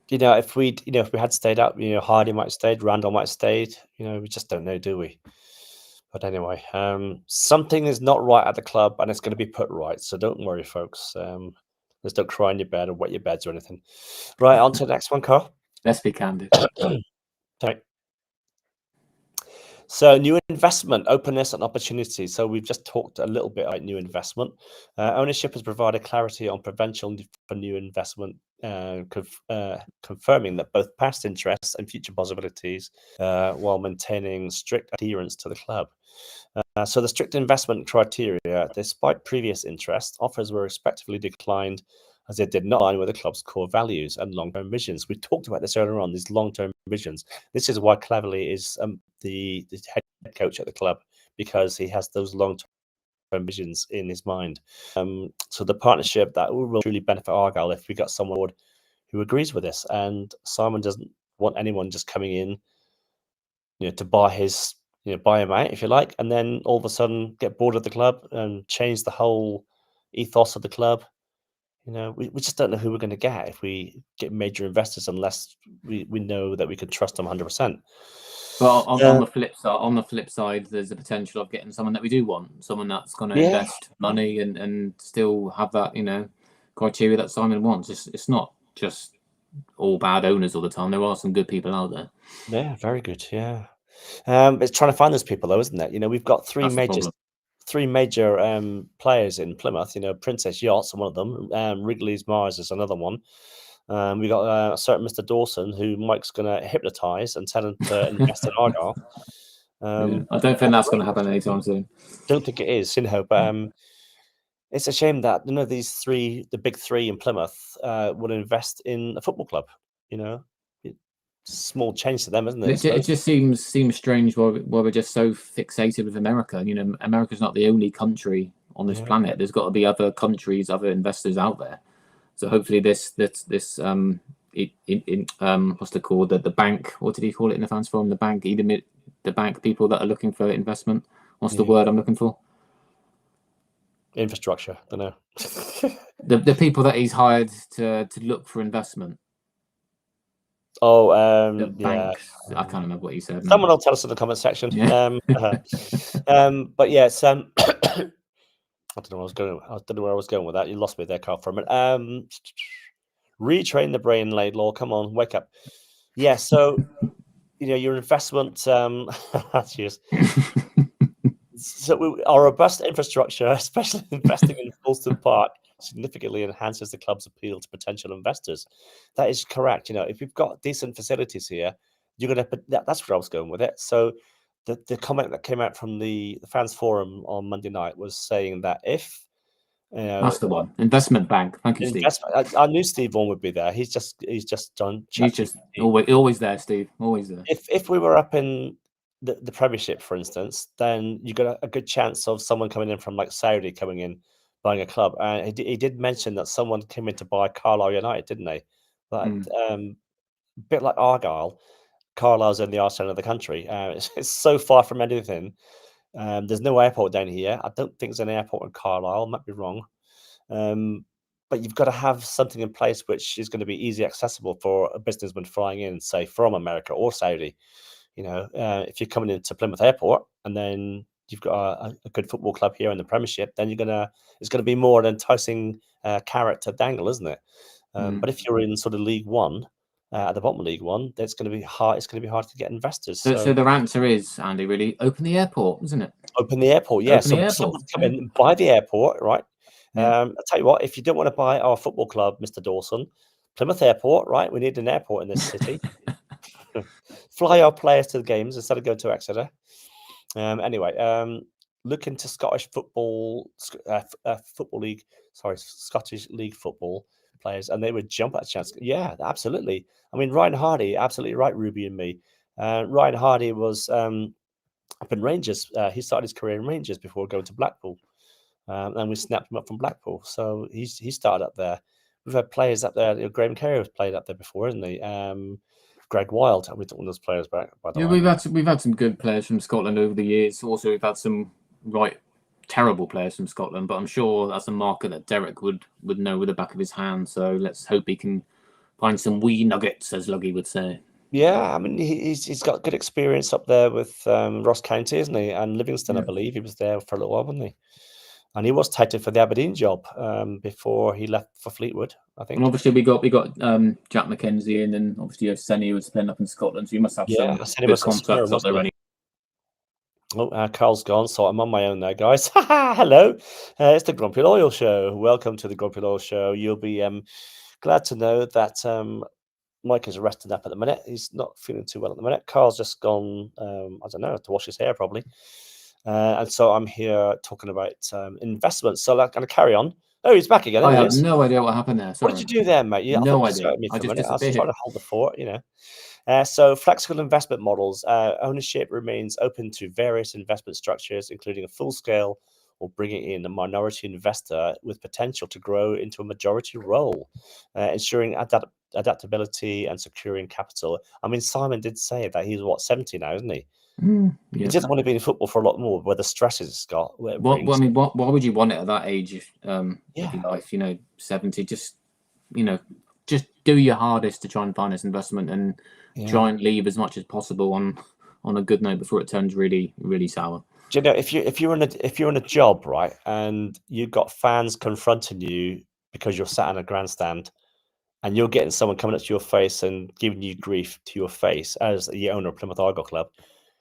If we had stayed up, Hardy might have stayed, Randall might have stayed. We just don't know, do we? But anyway, something is not right at the club, and it's going to be put right. So don't worry, folks. Just don't cry in your bed or wet your beds or anything. Right, on to the next one, Carl. Let's be candid. Okay. So new investment, openness and opportunity. So we've just talked a little bit about new investment. Ownership has provided clarity on prevention for new investment confirming that both past interests and future possibilities, while maintaining strict adherence to the club. So the strict investment criteria, despite previous interest, offers were respectively declined as they did not align with the club's core values and long-term visions. We talked about this earlier on, these long-term visions. This is why Cleverley is the head coach at the club, because he has those long-term visions in his mind. So the partnership that will truly benefit Argyle if we got someone who agrees with this. And Simon doesn't want anyone just coming in, to buy his, buy him out, if you like, and then all of a sudden get bored of the club and change the whole ethos of the club. We just don't know who we're going to get if we get major investors unless we know that we can trust them 100%. But on the flip side, there's a potential of getting someone that we do want, someone that's going to invest money and still have that criteria that Simon wants. It's not just all bad owners all the time. There are some good people out there. Yeah, very good. Yeah, it's trying to find those people though, isn't it? We've got three major players in Plymouth. Princess Yachts, one of them. Wrigley's Mars is another one. We got a certain Mr. Dawson, who Mike's going to hypnotise and tell him to invest in Argyle. I don't think that's going to happen anytime soon. Don't think it is, but it's a shame that the big three in Plymouth, would invest in a football club. Small change to them, isn't it? It just seems strange why we're just so fixated with America. America's not the only country on this planet. There's got to be other countries, other investors out there. So hopefully this what's it called? The bank. What did he call it in the fans forum? The bank people that are looking for investment. What's the word I'm looking for? Infrastructure. I don't know. the people that he's hired to look for investment. Oh, banks. I can't remember what he said. Someone will tell us in the comment section. Yeah. But yes, I don't know where I was going with that. You lost me there, Carl, for a minute. Retrain the brain, Laidlaw. Come on, wake up. Yeah. So, your investment. Cheers. So our robust infrastructure, especially investing in Fulton Park, significantly enhances the club's appeal to potential investors. That is correct. If you've got decent facilities here, you're going to. That's where I was going with it. So the comment that came out from the fans forum on Monday night was saying that if that's the one, investment bank. Thank you, Steve. I knew Steve Vaughan would be there. He's just done. He's just always there, Steve. Always there. If we were up in the Premiership, for instance, then you got a good chance of someone coming in from like Saudi coming in, buying a club. And he did mention that someone came in to buy Carlisle United, didn't they? But a bit like Argyle, Carlisle's in the arse end of the country. It's so far from anything. There's no airport down here. I don't think there's an airport in Carlisle. Might be wrong. But you've got to have something in place which is going to be easy accessible for a businessman flying in, say, from America or Saudi. If you're coming into Plymouth Airport and then you've got a good football club here in the Premiership, then it's going to be more an enticing carrot to dangle, isn't it? But if you're in sort of League One, at the bottom of League One, it's going to be hard. It's going to be hard to get investors. So the answer is, Andy, really open the airport, isn't it? Open the airport, yeah. Someone come in and buy the airport, right? I'll tell you what, if you don't want to buy our football club, Mr. Dawson, Plymouth Airport, right? We need an airport in this city. Fly our players to the games instead of going to Exeter. Anyway, look into Scottish football league. Sorry, Scottish League football players, and they would jump at a chance. Yeah, absolutely. I mean, Ryan Hardy, absolutely right, Ruby and me. Ryan Hardy was up in Rangers. He started his career in Rangers before going to Blackpool, and we snapped him up from Blackpool. So he started up there. We've had players up there. Graham Carey has played up there before, hasn't he? Greg Wild, we took one of those players back. By the way, we've had some good players from Scotland over the years. Also, we've had some terrible players from Scotland, but I'm sure that's a market that Derek would know with the back of his hand. So let's hope he can find some wee nuggets, as Luggy would say. Yeah, I mean he's got good experience up there with Ross County, isn't he? And Livingston, I believe he was there for a little while, wasn't he? And he was touted for the Aberdeen job before he left for Fleetwood, I think. And obviously we got Jack McKenzie in, and obviously you have Senny who was playing up in Scotland, so you must have some good contacts up there. Oh, Carl's gone, so I'm on my own now, guys. Hello, it's the Grumpy Loyal Show. Welcome to the Grumpy Loyal Show. You'll be glad to know that Mike is rested up at the minute. He's not feeling too well at the minute. Carl's just gone, I don't know, to wash his hair probably. And so I'm here talking about investments. So I'm going to carry on. Oh, he's back again. I have no idea what happened there. Sorry. What did you do there, mate? Yeah, no I idea. Me for I just a minute. disappeared. I was just trying to hold the fort, you know. So flexible investment models. Ownership remains open to various investment structures, including a full-scale or bringing in a minority investor with potential to grow into a majority role, ensuring adaptability and securing capital. I mean, Simon did say that he's 70 now, isn't he? He doesn't want to be in football for a lot more, where the stresses it's got. Why would you want it at that age of your life? 70. Just do your hardest to try and find this investment and try and leave as much as possible on a good note before it turns really, really sour. Do you know, if you're in a job, right, and you've got fans confronting you because you're sat in a grandstand and you're getting someone coming up to your face and giving you grief to your face as the owner of Plymouth Argyle Club,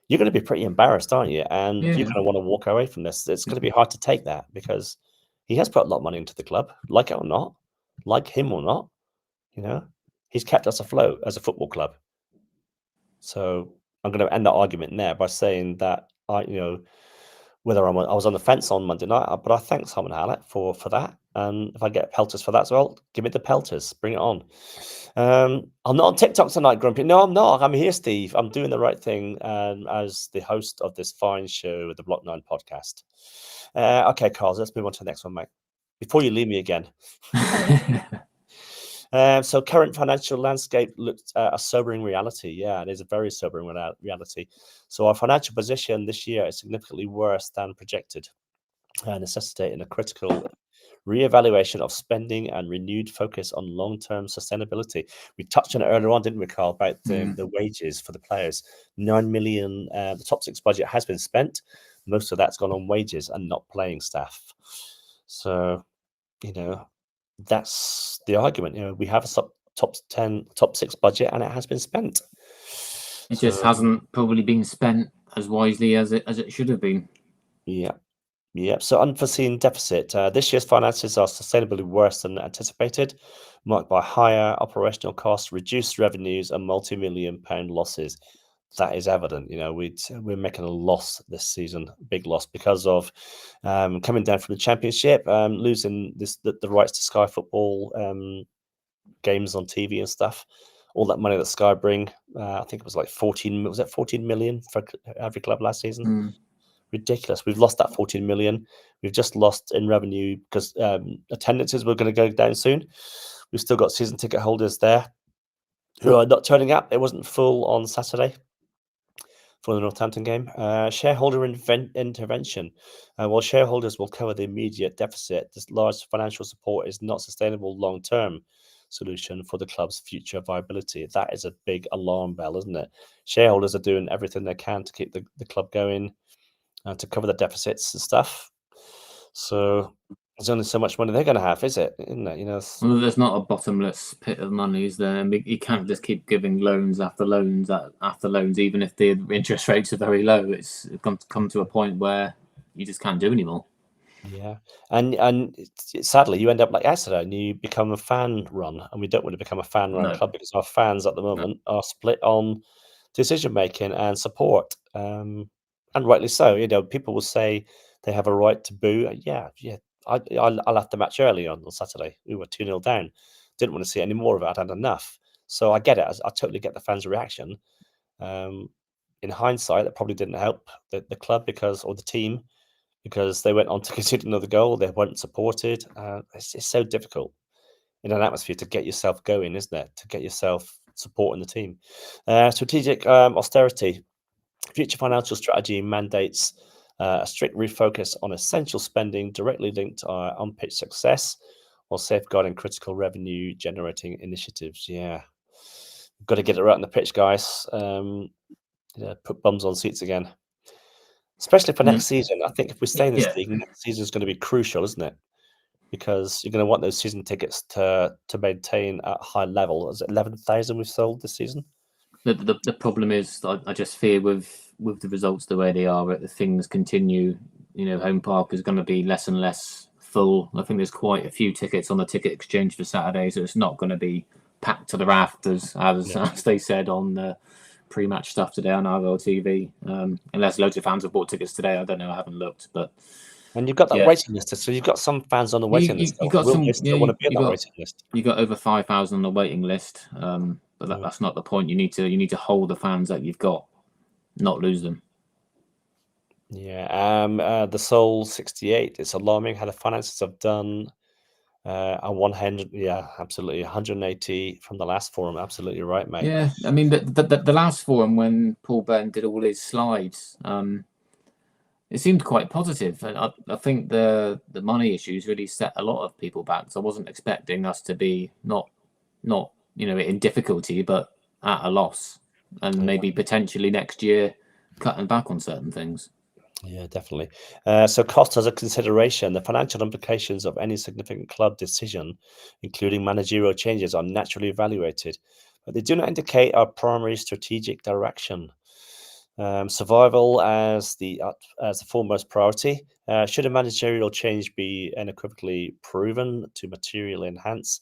you're going to be pretty embarrassed, aren't you? And you're going to want to walk away from this. It's going to be hard to take that because he has put a lot of money into the club, like it or not, like him or not. He's kept us afloat as a football club. So I'm going to end that argument there by saying that whether I was on the fence on Monday night, but I thank Simon Hallett for that. And if I get pelters for that as well, give me the pelters. Bring it on. I'm not on TikTok tonight, Grumpy. No, I'm not. I'm here, Steve. I'm doing the right thing as the host of this fine show, the Block 9 podcast. Okay, Carl, let's move on to the next one, mate. Before you leave me again. So current financial landscape looks a sobering reality. Yeah, it is a very sobering reality. So our financial position this year is significantly worse than projected, necessitating a critical reevaluation of spending and renewed focus on long-term sustainability. We touched on it earlier on, didn't we, Carl, about the wages for the players. 9 million, the top six budget has been spent. Most of that's gone on wages and not playing staff. So, that's the argument. We have a top six budget and it has been spent. It just hasn't probably been spent as wisely as it should have been. Yeah. So unforeseen deficit. This year's finances are sustainably worse than anticipated, marked by higher operational costs, reduced revenues, and multi-million pound losses. That is evident. We're making a loss this season, big loss, because of coming down from the Championship, losing the rights to Sky Football games on TV and stuff. All that money that Sky bring, I think it was like 14. Was that 14 million for every club last season? Ridiculous. We've lost that 14 million. We've just lost in revenue because attendances were going to go down soon. We've still got season ticket holders there who are not turning up. It wasn't full on Saturday for the Northampton game. Shareholder intervention. While shareholders will cover the immediate deficit, this large financial support is not sustainable long-term solution for the club's future viability. That is a big alarm bell, isn't it? Shareholders are doing everything they can to keep the club going, to cover the deficits and stuff. So there's only so much money they're going to have, isn't it? Well, there's not a bottomless pit of money, is there? You can't just keep giving loans after loans after loans, even if the interest rates are very low. It's come to a point where you just can't do anymore. Yeah, and sadly, you end up like Exeter, and you become a fan run, and we don't want to become a fan run club because our fans at the moment are split on decision making and support, and rightly so. People will say they have a right to boo. Yeah. I left the match early on Saturday. We were 2-0 down. Didn't want to see any more of it. I'd had enough. So I get it. I totally get the fans' reaction. In hindsight, that probably didn't help the club or the team, because they went on to concede another goal. They weren't supported. It's so difficult in an atmosphere to get yourself going, isn't it? To get yourself supporting the team. Strategic austerity. Future financial strategy mandates a strict refocus on essential spending directly linked to our on-pitch success while safeguarding critical revenue-generating initiatives. Yeah. We've got to get it right on the pitch, guys. Put bums on seats again. Especially for next season. I think if we stay in this league, next season is going to be crucial, isn't it? Because you're going to want those season tickets to maintain at a high level. Is it 11,000 we've sold this season? The problem is, I just fear with the results the way they are, if things continue, Home Park is going to be less and less full. I think there's quite a few tickets on the ticket exchange for Saturday, so it's not going to be packed to the rafters, as they said on the pre-match stuff today on Argyle TV. Unless loads of fans have bought tickets today, I don't know. I haven't looked, but. And you've got that waiting list, so you've got some fans on the waiting list. You got some. Still want to be on that waiting list. You got over 5,000 on the waiting list, but that's not the point. You need to hold the fans that you've got, not lose them. Yeah. The Soul 68. It's alarming how the finances have done. On 100, yeah, absolutely 180 from the last forum. Absolutely right, mate. Yeah, I mean the last forum when Paul Benn did all his slides. It seemed quite positive, and I think the money issues really set a lot of people back. So I wasn't expecting us to be not in difficulty, but at a loss, and maybe potentially next year cutting back on certain things. Yeah, definitely. So cost as a consideration, the financial implications of any significant club decision, including managerial changes, are naturally evaluated, but they do not indicate our primary strategic direction. Survival as the foremost priority. Should a managerial change be unequivocally proven to materially enhance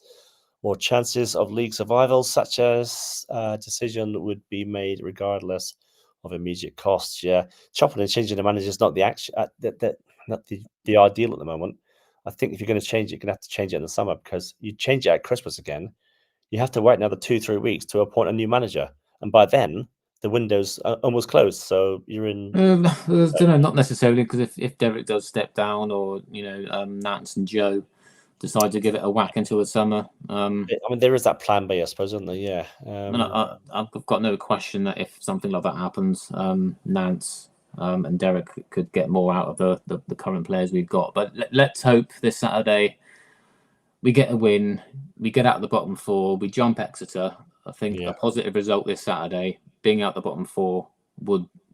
more chances of league survival, such as decision would be made regardless of immediate costs. Yeah, chopping and changing the manager is not the action, not the ideal at the moment. I think if you're going to change it, you're going to have to change it in the summer, because you change it at Christmas again, you have to wait another 2-3 weeks to appoint a new manager, and by then the window's almost closed. So you're in. Not necessarily, because if Derek does step down, or Nance and Joe decide to give it a whack until the summer. I mean, there is that plan B, I suppose, isn't there? Yeah. I've got no question that if something like that happens, Nance and Derek could get more out of the current players we've got. But let's hope this Saturday we get a win, we get out of the bottom four, we jump Exeter. I think a positive result this Saturday, being out the bottom four,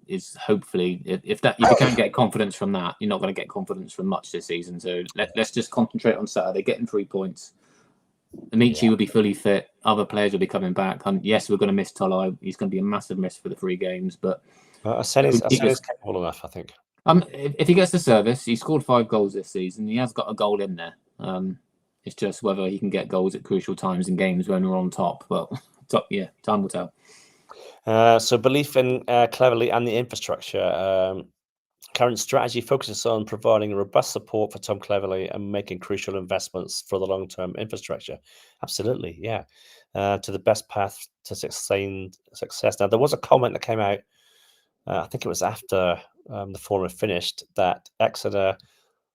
is hopefully, if you can't get confidence from that, you're not going to get confidence from much this season. So let's just concentrate on Saturday, getting 3 points. Amici will be fully fit. Other players will be coming back. Yes, we're going to miss Tolo. He's going to be a massive miss for the 3 games. But Asen's capable enough, I think. If he gets the service, he scored 5 goals this season. He has got a goal in there. It's just whether he can get goals at crucial times in games when we're on top. But time will tell. So belief in Cleverly and the infrastructure. Current strategy focuses on providing robust support for Tom Cleverly and making crucial investments for the long-term infrastructure. Absolutely, yeah. To the best path to sustained success. Now, there was a comment that came out, I think it was after the forum had finished, that Exeter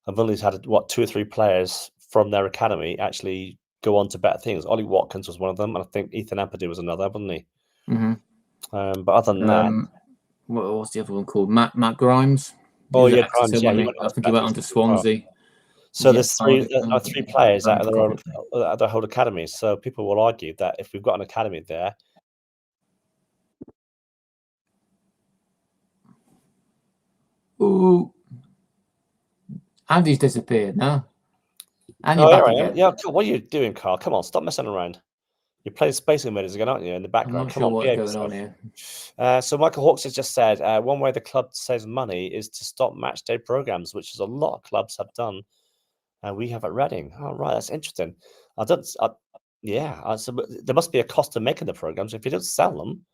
have only had, 2 or 3 players from their academy actually go on to better things. Ollie Watkins was one of them, and I think Ethan Ampadu was another, wasn't he? Mm-hmm. But other than that, what was the other one called? Matt Grimes. Oh yeah, Grimes. I think he went on to Swansea. So there's 3 players out of their whole academy. So people will argue that if we've got an academy there. Ooh, Andy's disappeared now. Yeah, what are you doing, Carl? Come on, stop messing around. You're playing Space Invaders again, aren't you, in the background? I'm not sure what's going on here. So Michael Hawks has just said, one way the club saves money is to stop match day programs, which is a lot of clubs have done. And we have at Reading. Oh, right, that's interesting. So there must be a cost to making the programs. If you don't sell them,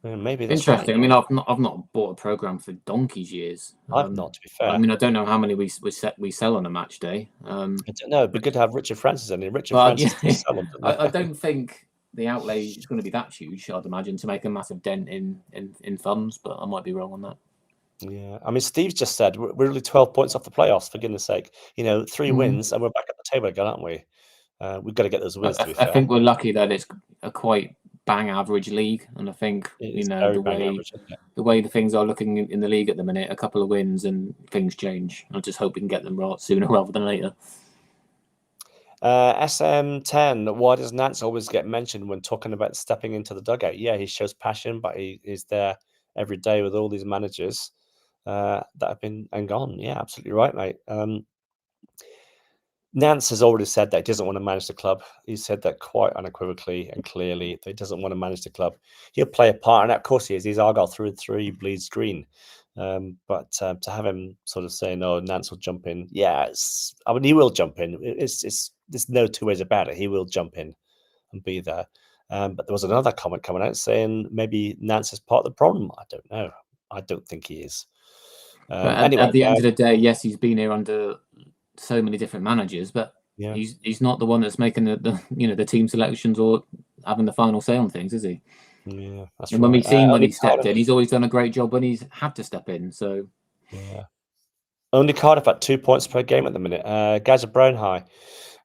maybe that's interesting. Right. I mean, I've not bought a program for donkey's years. I've not, to be fair. I mean, I don't know how many we sell on a match day. I don't know. It'd be good to have Richard Francis in. Francis sell them. I don't think the outlay is going to be that huge. I'd imagine to make a massive dent in funds, but I might be wrong on that. Yeah, I mean, Steve's just said we're really 12 points off the playoffs, for goodness sake. 3 wins and we're back at the table again, aren't we? We've got to get those wins, to be fair. I think we're lucky that it's a quite bang average league, and I think the way the things are looking in the league at the minute, a couple of wins and things change. I just hope we can get them right sooner rather than later. SM10, why does Nance always get mentioned when talking about stepping into the dugout? Yeah, he shows passion, but he is there every day with all these managers that have been and gone. Yeah, absolutely right, mate. Nance has already said that he doesn't want to manage the club. He said that quite unequivocally and clearly that he doesn't want to manage the club. He'll play a part, and of course he is. He's Argyle through and through. He bleeds green. But to have him sort of saying, "Oh, Nance will jump in," yeah, I mean, he will jump in. It's there's no two ways about it. He will jump in and be there. But there was another comment coming out saying maybe Nance is part of the problem. I don't know. I don't think he is. But Anyway, at the end of the day, yes, he's been here under so many different managers, but yeah, he's not the one that's making the team selections or having the final say on things, is he? yeah, that's And right. when we've seen when Only he stepped Cardiff, in, he's always done a great job when he's had to step in. So yeah, only Cardiff at 2 points per game at the minute. Guys are Brown high.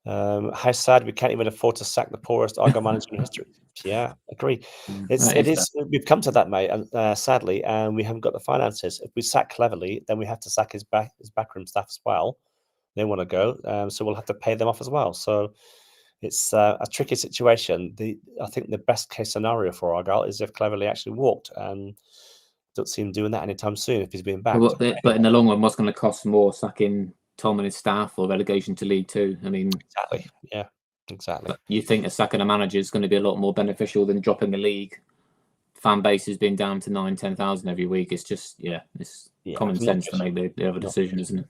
How sad we can't even afford to sack the poorest Argyle manager in history. Yeah, agree. that It is is. We've come to that, mate, and sadly, and we haven't got the finances. If we sack Cleverly, then we have to sack his backroom staff as well. They want to go, so we'll have to pay them off as well. So it's a tricky situation. I think the best case scenario for Argyle is if Cleverly actually walked, and don't see him doing that anytime soon if he's being backed. But in the long run, what's going to cost more, sacking Tom and his staff or relegation to League Two? I mean, Exactly. Yeah, exactly. you think a sacking a manager is going to be a lot more beneficial than dropping the league? Fan base has been down to 9,000-10,000 every week. It's just it's common sense to make the other decision, isn't it?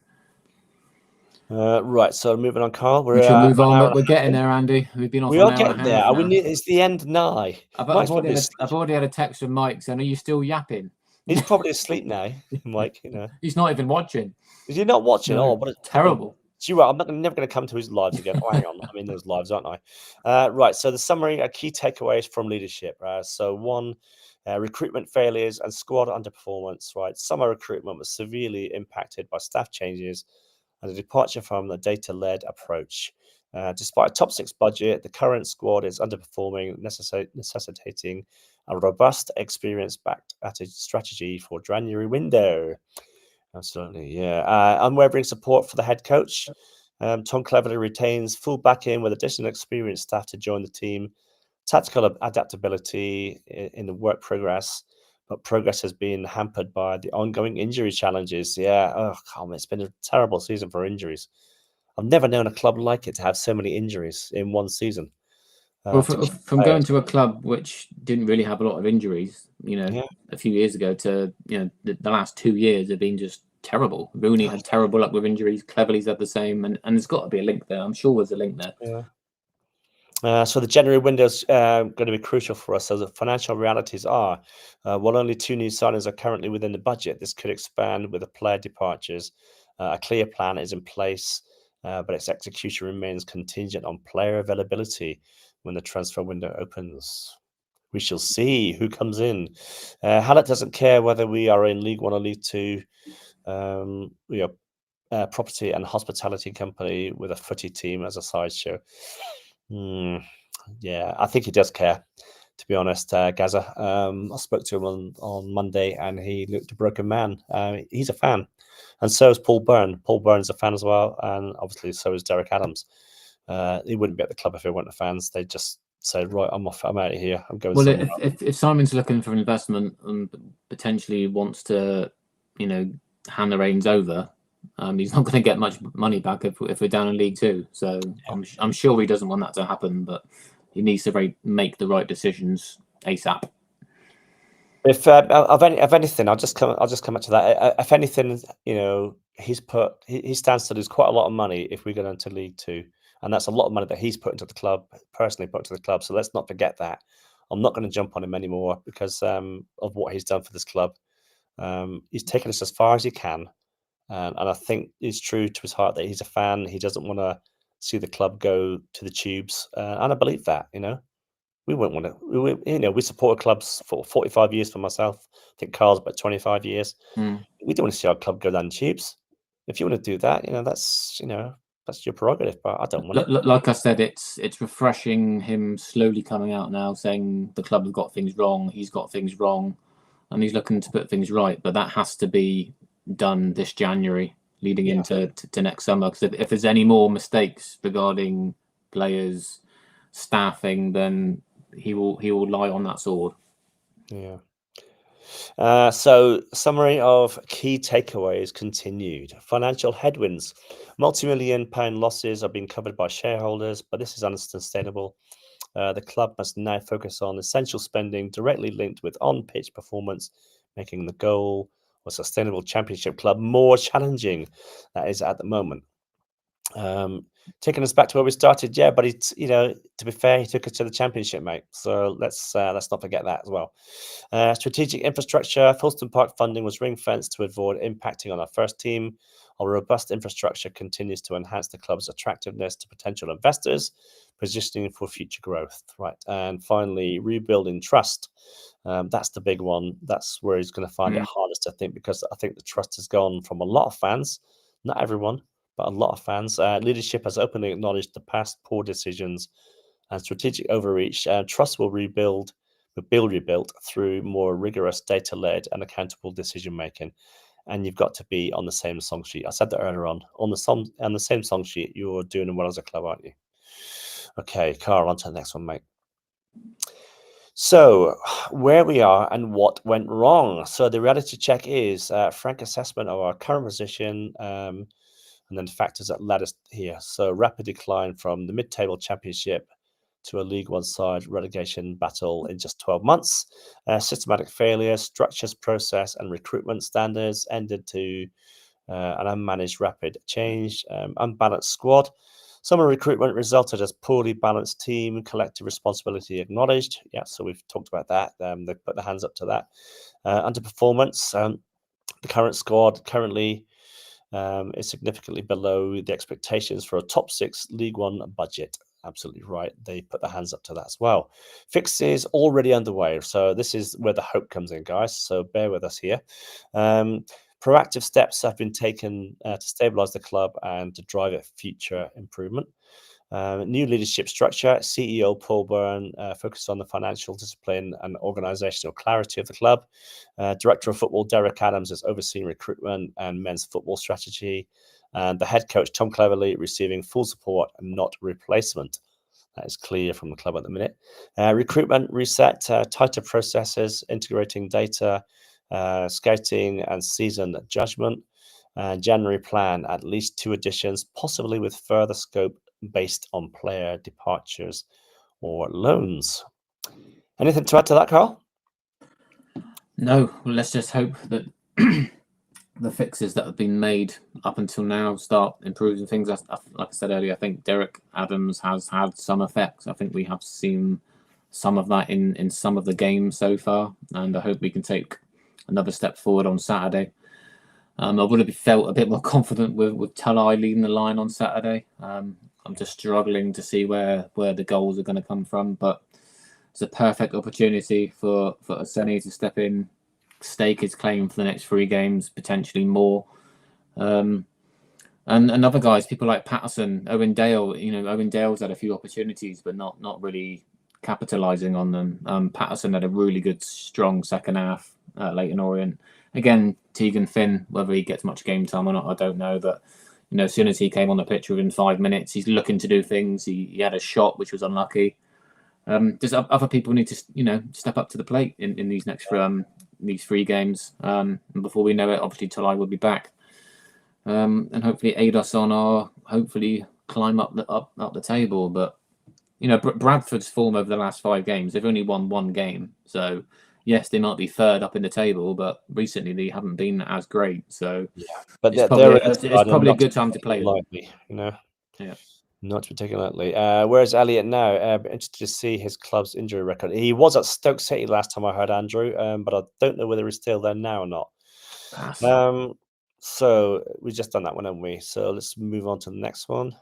Right, so moving on, Carl. We shall move on. We're getting there, Andy. We've been off. We are getting there. It's the end nigh. I've already had a text from Mike saying, "Are you still yapping?" He's probably asleep now, Mike. He's not even watching. Is he not watching? No, Oh, what a terrible. See what? I'm never going to come to his lives again. Oh, hang on, I'm in those lives, aren't I? Right. So the summary, key takeaways from leadership. So one, recruitment failures and squad underperformance. Right. Summer recruitment was severely impacted by staff changes and a departure from the data-led approach. Despite a top six budget, the current squad is underperforming, necessitating a robust, experience-backed strategy for January window. Absolutely, yeah. Unwavering support for the head coach. Tom Cleverly retains full backing with additional experienced staff to join the team. Tactical adaptability in the work progress, but progress has been hampered by the ongoing injury challenges. Yeah, it's been a terrible season for injuries. I've never known a club like it to have so many injuries in one season. Well, from going to a club which didn't really have a lot of injuries, a few years ago to, the last 2 years have been just terrible. Rooney had terrible luck with injuries. Cleverly's had the same, and there's got to be a link there. I'm sure there's a link there. Yeah. So the January window is going to be crucial for us. So the financial realities are, while only 2 new signings are currently within the budget, this could expand with the player departures. A clear plan is in place, but its execution remains contingent on player availability when the transfer window opens. We shall see who comes in. Hallett doesn't care whether we are in League One or League Two. We are a property and hospitality company with a footy team as a sideshow. Yeah, I think he does care, to be honest, Gaza. I spoke to him on Monday and he looked a broken man. He's a fan. And so is Paul Byrne. Paul Byrne's a fan as well. And obviously so is Derek Adams. He wouldn't be at the club if they weren't the fans. They just said, right, I'm off. I'm out of here. I'm going somewhere else. If Simon's looking for investment and potentially wants to, hand the reins over, he's not going to get much money back if we're down in League Two. So yeah. I'm sure he doesn't want that to happen, but he needs to make the right decisions ASAP. If of anything, I'll just come back to that. If anything, he stands to lose quite a lot of money if we go down to League Two, and that's a lot of money that he's put into the club, personally put into the club. So let's not forget that. I'm not going to jump on him anymore because of what he's done for this club. He's taken us as far as he can, and I think it's true to his heart that he's a fan. He doesn't want to see the club go to the tubes, and I believe that. We wouldn't want to. We supported clubs for 45 years for myself. I think Carl's about 25 years. We don't want to see our club go down the tubes. If you want to do that, that's your prerogative. But I don't want it. Like I said, it's refreshing him slowly coming out now, saying the club have got things wrong. He's got things wrong, and he's looking to put things right. But that has to be done this January, leading into next summer. Because if there's any more mistakes regarding players, staffing, then he will lie on that sword. Yeah. So summary of key takeaways continued. Financial headwinds. Multi-million-pound losses are being covered by shareholders, but this is unsustainable. The club must now focus on essential spending directly linked with on-pitch performance, making the goal or sustainable championship club more challenging that is at the moment. Taking us back to where we started, yeah, but it's, to be fair, he took us to the championship, mate. So let's not forget that as well. Strategic infrastructure. Fulton Park funding was ring fenced to avoid impacting on our first team. Our robust infrastructure continues to enhance the club's attractiveness to potential investors, positioning for future growth. Right, and finally, rebuilding trust. That's the big one. That's where he's going to find it hardest, I think, because I think the trust has gone from a lot of fans, not everyone, but a lot of fans. Leadership has openly acknowledged the past poor decisions and strategic overreach. Trust will be rebuilt through more rigorous data-led and accountable decision-making. And you've got to be on the same song sheet. I said that earlier on the same song sheet. You're doing well as a club, aren't you? Okay, Carl, on to the next one, mate. So, where we are and what went wrong. So, the reality check is frank assessment of our current position, and then factors that led us here. So, rapid decline from the mid-table championship to a League One side relegation battle in just 12 months. Systematic failure, structures, process, and recruitment standards ended to an unmanaged rapid change, unbalanced squad. Summer recruitment resulted as poorly balanced team, collective responsibility acknowledged. Yeah, so we've talked about that. They put their hands up to that. Underperformance. The current squad currently is significantly below the expectations for a top 6 League One budget. Absolutely right. They put their hands up to that as well. Fixes already underway. So this is where the hope comes in, guys. So bear with us here. Proactive steps have been taken to stabilise the club and to drive it future improvement. New leadership structure. CEO Paul Byrne focused on the financial discipline and organisational clarity of the club. Director of football Derek Adams is overseeing recruitment and men's football strategy. And the head coach Tom Cleverley receiving full support and not replacement. That is clear from the club at the minute. Recruitment reset, tighter processes, integrating data, scouting and season judgment. January plan, at least 2 additions, possibly with further scope based on player departures or loans. Anything to add to that, Carl? No, well, let's just hope that the fixes that have been made up until now start improving things. Like I said earlier, I think Derek Adams has had some effects. I think we have seen some of that in some of the games so far, and I hope we can take another step forward on Saturday. I would have felt a bit more confident with Talai leading the line on Saturday. I'm just struggling to see where the goals are going to come from, but it's a perfect opportunity for Aseni to step in, stake his claim for the next 3 games, potentially more. And other guys, people like Patterson, Owen Dale. Owen Dale's had a few opportunities, but not really capitalising on them. Patterson had a really good, strong second half at Leyton Orient. Again, Tegan Finn, whether he gets much game time or not, I don't know. But as soon as he came on the pitch within 5 minutes, he's looking to do things. He had a shot which was unlucky. Does other people need to step up to the plate in these next these 3 games? And before we know it, obviously Talai will be back, and hopefully aid us on our climb up the table. But Bradford's form over the last 5 games, they've only won 1 game. So yes, they might be third up in the table, but recently they haven't been as great. So yeah, but it's probably a good time to play lightly, Yeah. Not to be taken lightly. Where's Elliot now? Interested to see his club's injury record. He was at Stoke City last time I heard, Andrew, but I don't know whether he's still there now or not. Pass. So we've just done that one, haven't we? So let's move on to the next one.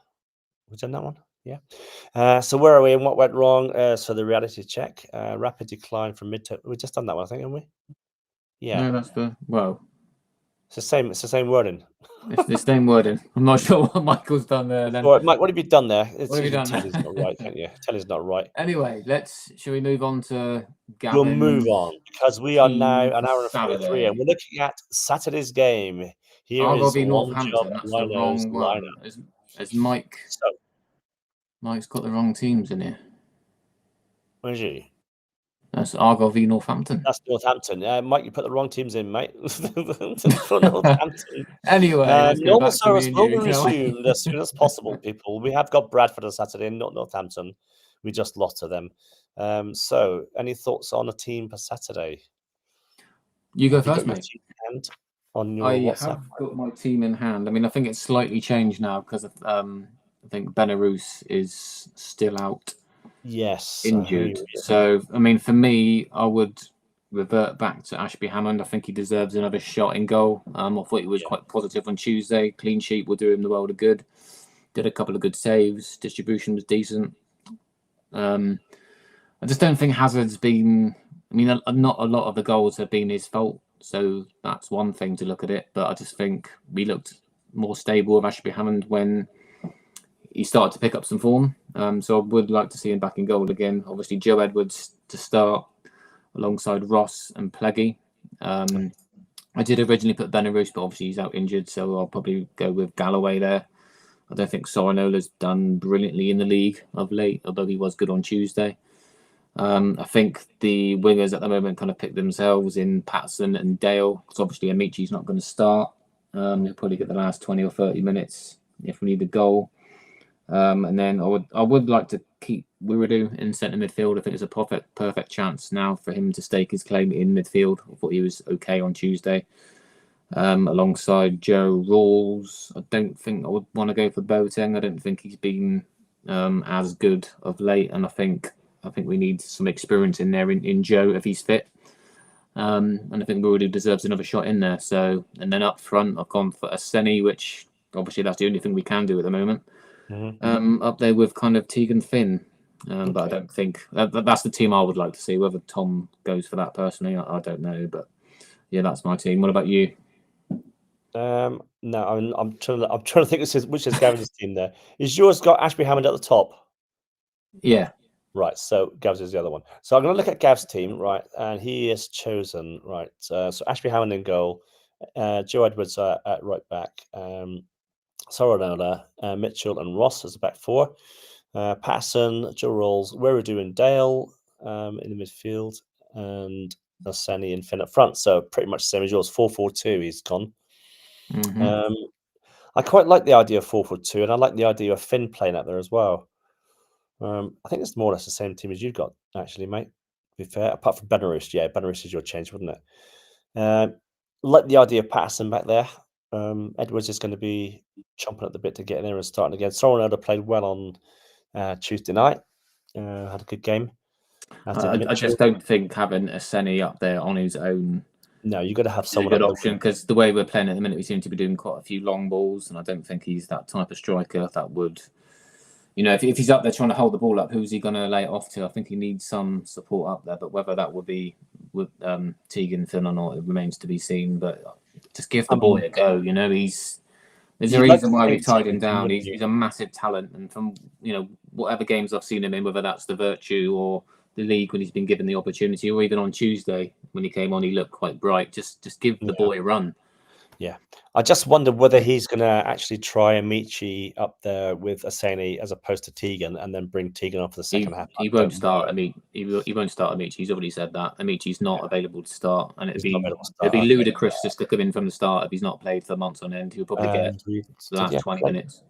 We've done that one? Yeah. So where are we and what went wrong? So the reality check. Rapid decline from mid to... We've just done that one, I think, haven't we? Yeah. No, that's It's the same wording. It's the same wording. I'm not sure what Michael's done there. Then. All right, Mike, what have you done there? What have you done? Tell he's not right, can't you? Tell he's not right. Anyway, shall we move on to Gavin? We'll move on because we are now an hour and 43 and we're looking at Saturday's game. Here Argyle is v One Northampton. Job That's the wrong one. As Mike. So, Mike's got the wrong teams in here. Where's he? That's Argyle v Northampton. That's Northampton. Mike, you put the wrong teams in, mate. For Northampton. Anyway, normal service will be resumed as soon as possible, people. We have got Bradford on Saturday and not Northampton. We just lost to them. So, any thoughts on a team for Saturday? You go first, mate. on your I WhatsApp? have got my team in hand. I mean, I think it's slightly changed now because I think Belarus is still out Yes, injured. So, I mean, for me, I would revert back to Ashby Hammond. I think he deserves another shot in goal. I thought he was quite positive on Tuesday. Clean sheet will do him the world of good. Did a couple of good saves. Distribution was decent. I just don't think Hazard's been. I mean, not a lot of the goals have been his fault, so that's one thing to look at it. But I just think we looked more stable with Ashby Hammond when he started to pick up some form. So I would like to see him back in goal again. Obviously, Joe Edwards to start alongside Ross and Pleggy. I did originally put Belarus, but obviously he's out injured, so I'll probably go with Galloway there. I don't think Sorinola's done brilliantly in the league of late, although he was good on Tuesday. I think the wingers at the moment kind of pick themselves in Patterson and Dale, because obviously Amichi's not going to start. He'll probably get the last 20 or 30 minutes if we need a goal. And then I would like to keep Wiredu in centre midfield. I think it's a perfect chance now for him to stake his claim in midfield. I thought he was okay on Tuesday. Alongside Joe Rawls, I don't think I would want to go for Boateng. I don't think he's been as good of late, and I think we need some experience in there in Joe if he's fit. And I think Wiredu deserves another shot in there. So, and then up front, I've gone for Aseni, which obviously that's the only thing we can do at the moment. Up there with kind of Tegan Finn. But I don't think that's the team I would like to see. Whether Tom goes for that personally, I don't know. But yeah, that's my team. What about you? No, I'm trying to think which is Gavin's team there. Is yours got Ashby Hammond at the top? Yeah. Right, so Gav's is the other one. So I'm going to look at Gav's team, right, and he has chosen, right, so Ashby Hammond in goal, Joe Edwards at right back, Sorinola, Mitchell and Ross as the back four, Patterson, Joe Rawls, Wiredu and Dale in the midfield, and Aseni and Finn up front. So pretty much the same as yours, 4-4-2 he's gone. I quite like the idea of 4-4-2, and I like the idea of Finn playing out there as well. I think it's more or less the same team as you've got, actually, mate. To be fair, apart from Belarus, yeah, Belarus is your change, wouldn't it? Like the idea of Patterson back there. Edwards is going to be chomping at the bit to get in there and starting again. Sorinola played well on Tuesday night. Had a good game. I just don't think having Aseni up there on his own. No, you've got to have someone. A good option because the way we're playing at the minute, we seem to be doing quite a few long balls, and I don't think he's that type of striker that would. You know, if he's up there trying to hold the ball up, who's he going to lay it off to? I think he needs some support up there, but whether that would be with Tegan Finn or not, it remains to be seen. But just give the boy a go. You know, there's a reason why we've tied him down. He's a massive talent, and from whatever games I've seen him in, whether that's the Virtue or the league when he's been given the opportunity, or even on Tuesday when he came on, he looked quite bright. Just give the boy a run. Yeah, I just wonder whether he's going to actually try Amici up there with Aseni as opposed to Tegan, and then bring Tegan on for the second half. He won't start. He won't start Amici. He's already said that. Amici's not available to start, and it'd be ludicrous just to come in from the start if he's not played for months on end. He'll probably get the last 20 minutes.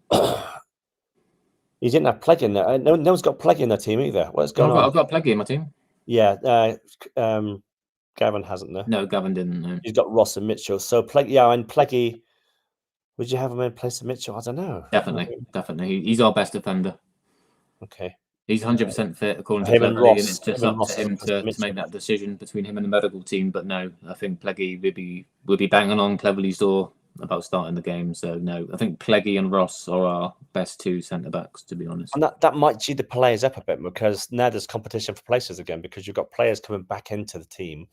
He didn't have Pleggy in there. No one's got Pleggy in their team either. What's going on? I've got Pleggy in my team. Yeah, Gavin hasn't, though. No, Gavin didn't. No. He's got Ross and Mitchell. So and Pleggy, would you have him in place of Mitchell? I don't know. Definitely. He's our best defender. Okay. He's 100% fit according to Cleverly, and it's just up to him to make that decision between him and the medical team. But no, I think Pleggy would be banging on Cleverly's door about starting the game. So no, I think Pleggy and Ross are our best two centre backs, to be honest. And that might G the players up a bit, because now there's competition for places again, because you've got players coming back into the team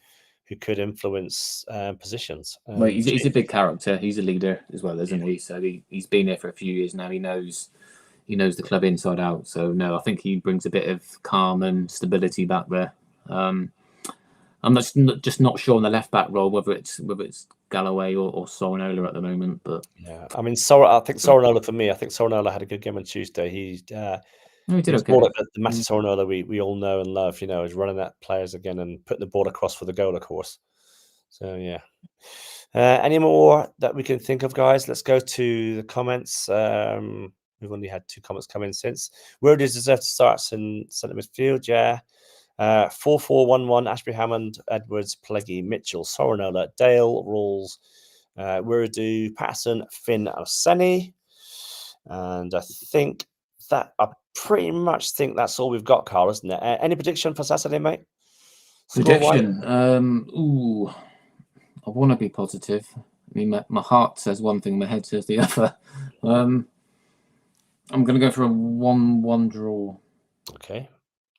who could influence positions. Well, he's a big character. He's a leader as well, isn't he? So he's been there for a few years now. He knows the club inside out. So no, I think he brings a bit of calm and stability back there. I'm just not sure on the left back role whether it's Galloway or Sorinola at the moment. But yeah, I mean, I think Sorinola for me. I think Sorinola had a good game on Tuesday. He did okay. More like the Matty Sorinola we all know and love. You know, is running at players again and putting the ball across for the goal, of course. So yeah. Any more that we can think of, guys? Let's go to the comments. We've only had 2 comments come in since. Where does deserve to start in centre midfield? Yeah. 4-4-1-1, Ashby Hammond, Edwards, Pleggy, Mitchell, Sorinola, Dale, Rawls, Wiradoo, Patterson, Finn, Arseni. And I think that I pretty much think that's all we've got, Carl, isn't it? Any prediction for Saturday, mate? Prediction. I want to be positive. I mean, my heart says one thing, my head says the other. I'm going to go for a 1-1 draw. Okay.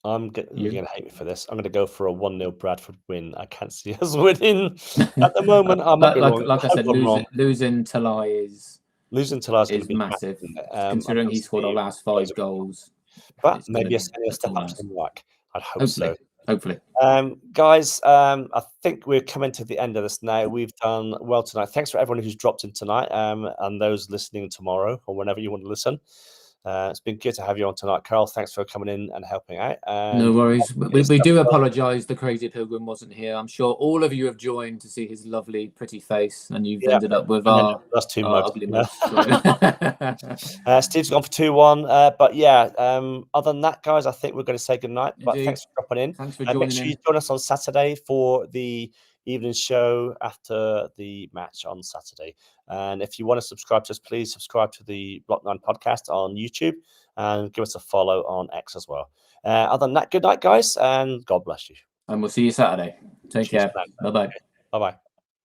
You're going to hate me for this. I'm going to go for a 1-0 Bradford win. I can't see us winning at the moment. I might be wrong. Like I said, losing Talai is going to be massive, considering he scored our last 5 goals. But maybe a step up in luck. I'd hope so. Hopefully. Guys, I think we're coming to the end of this now. We've done well tonight. Thanks for everyone who's dropped in tonight, and those listening tomorrow or whenever you want to listen. It's been good to have you on tonight, Carl. Thanks for coming in and helping out. No worries. We do apologise. The Crazy Pilgrim wasn't here. I'm sure all of you have joined to see his lovely, pretty face, and you've ended up with our ugly mugs. Steve's gone for 2-1. But yeah, other than that, guys, I think we're going to say goodnight. But thanks for dropping in. Thanks for joining in. Make sure you join us on Saturday for the evening show after the match on Saturday. And if you want to subscribe to us, please subscribe to the Block 9 podcast on YouTube and give us a follow on X as well. Other than that, good night, guys, and God bless you. And we'll see you Saturday. Take care. Bye-bye. Bye-bye.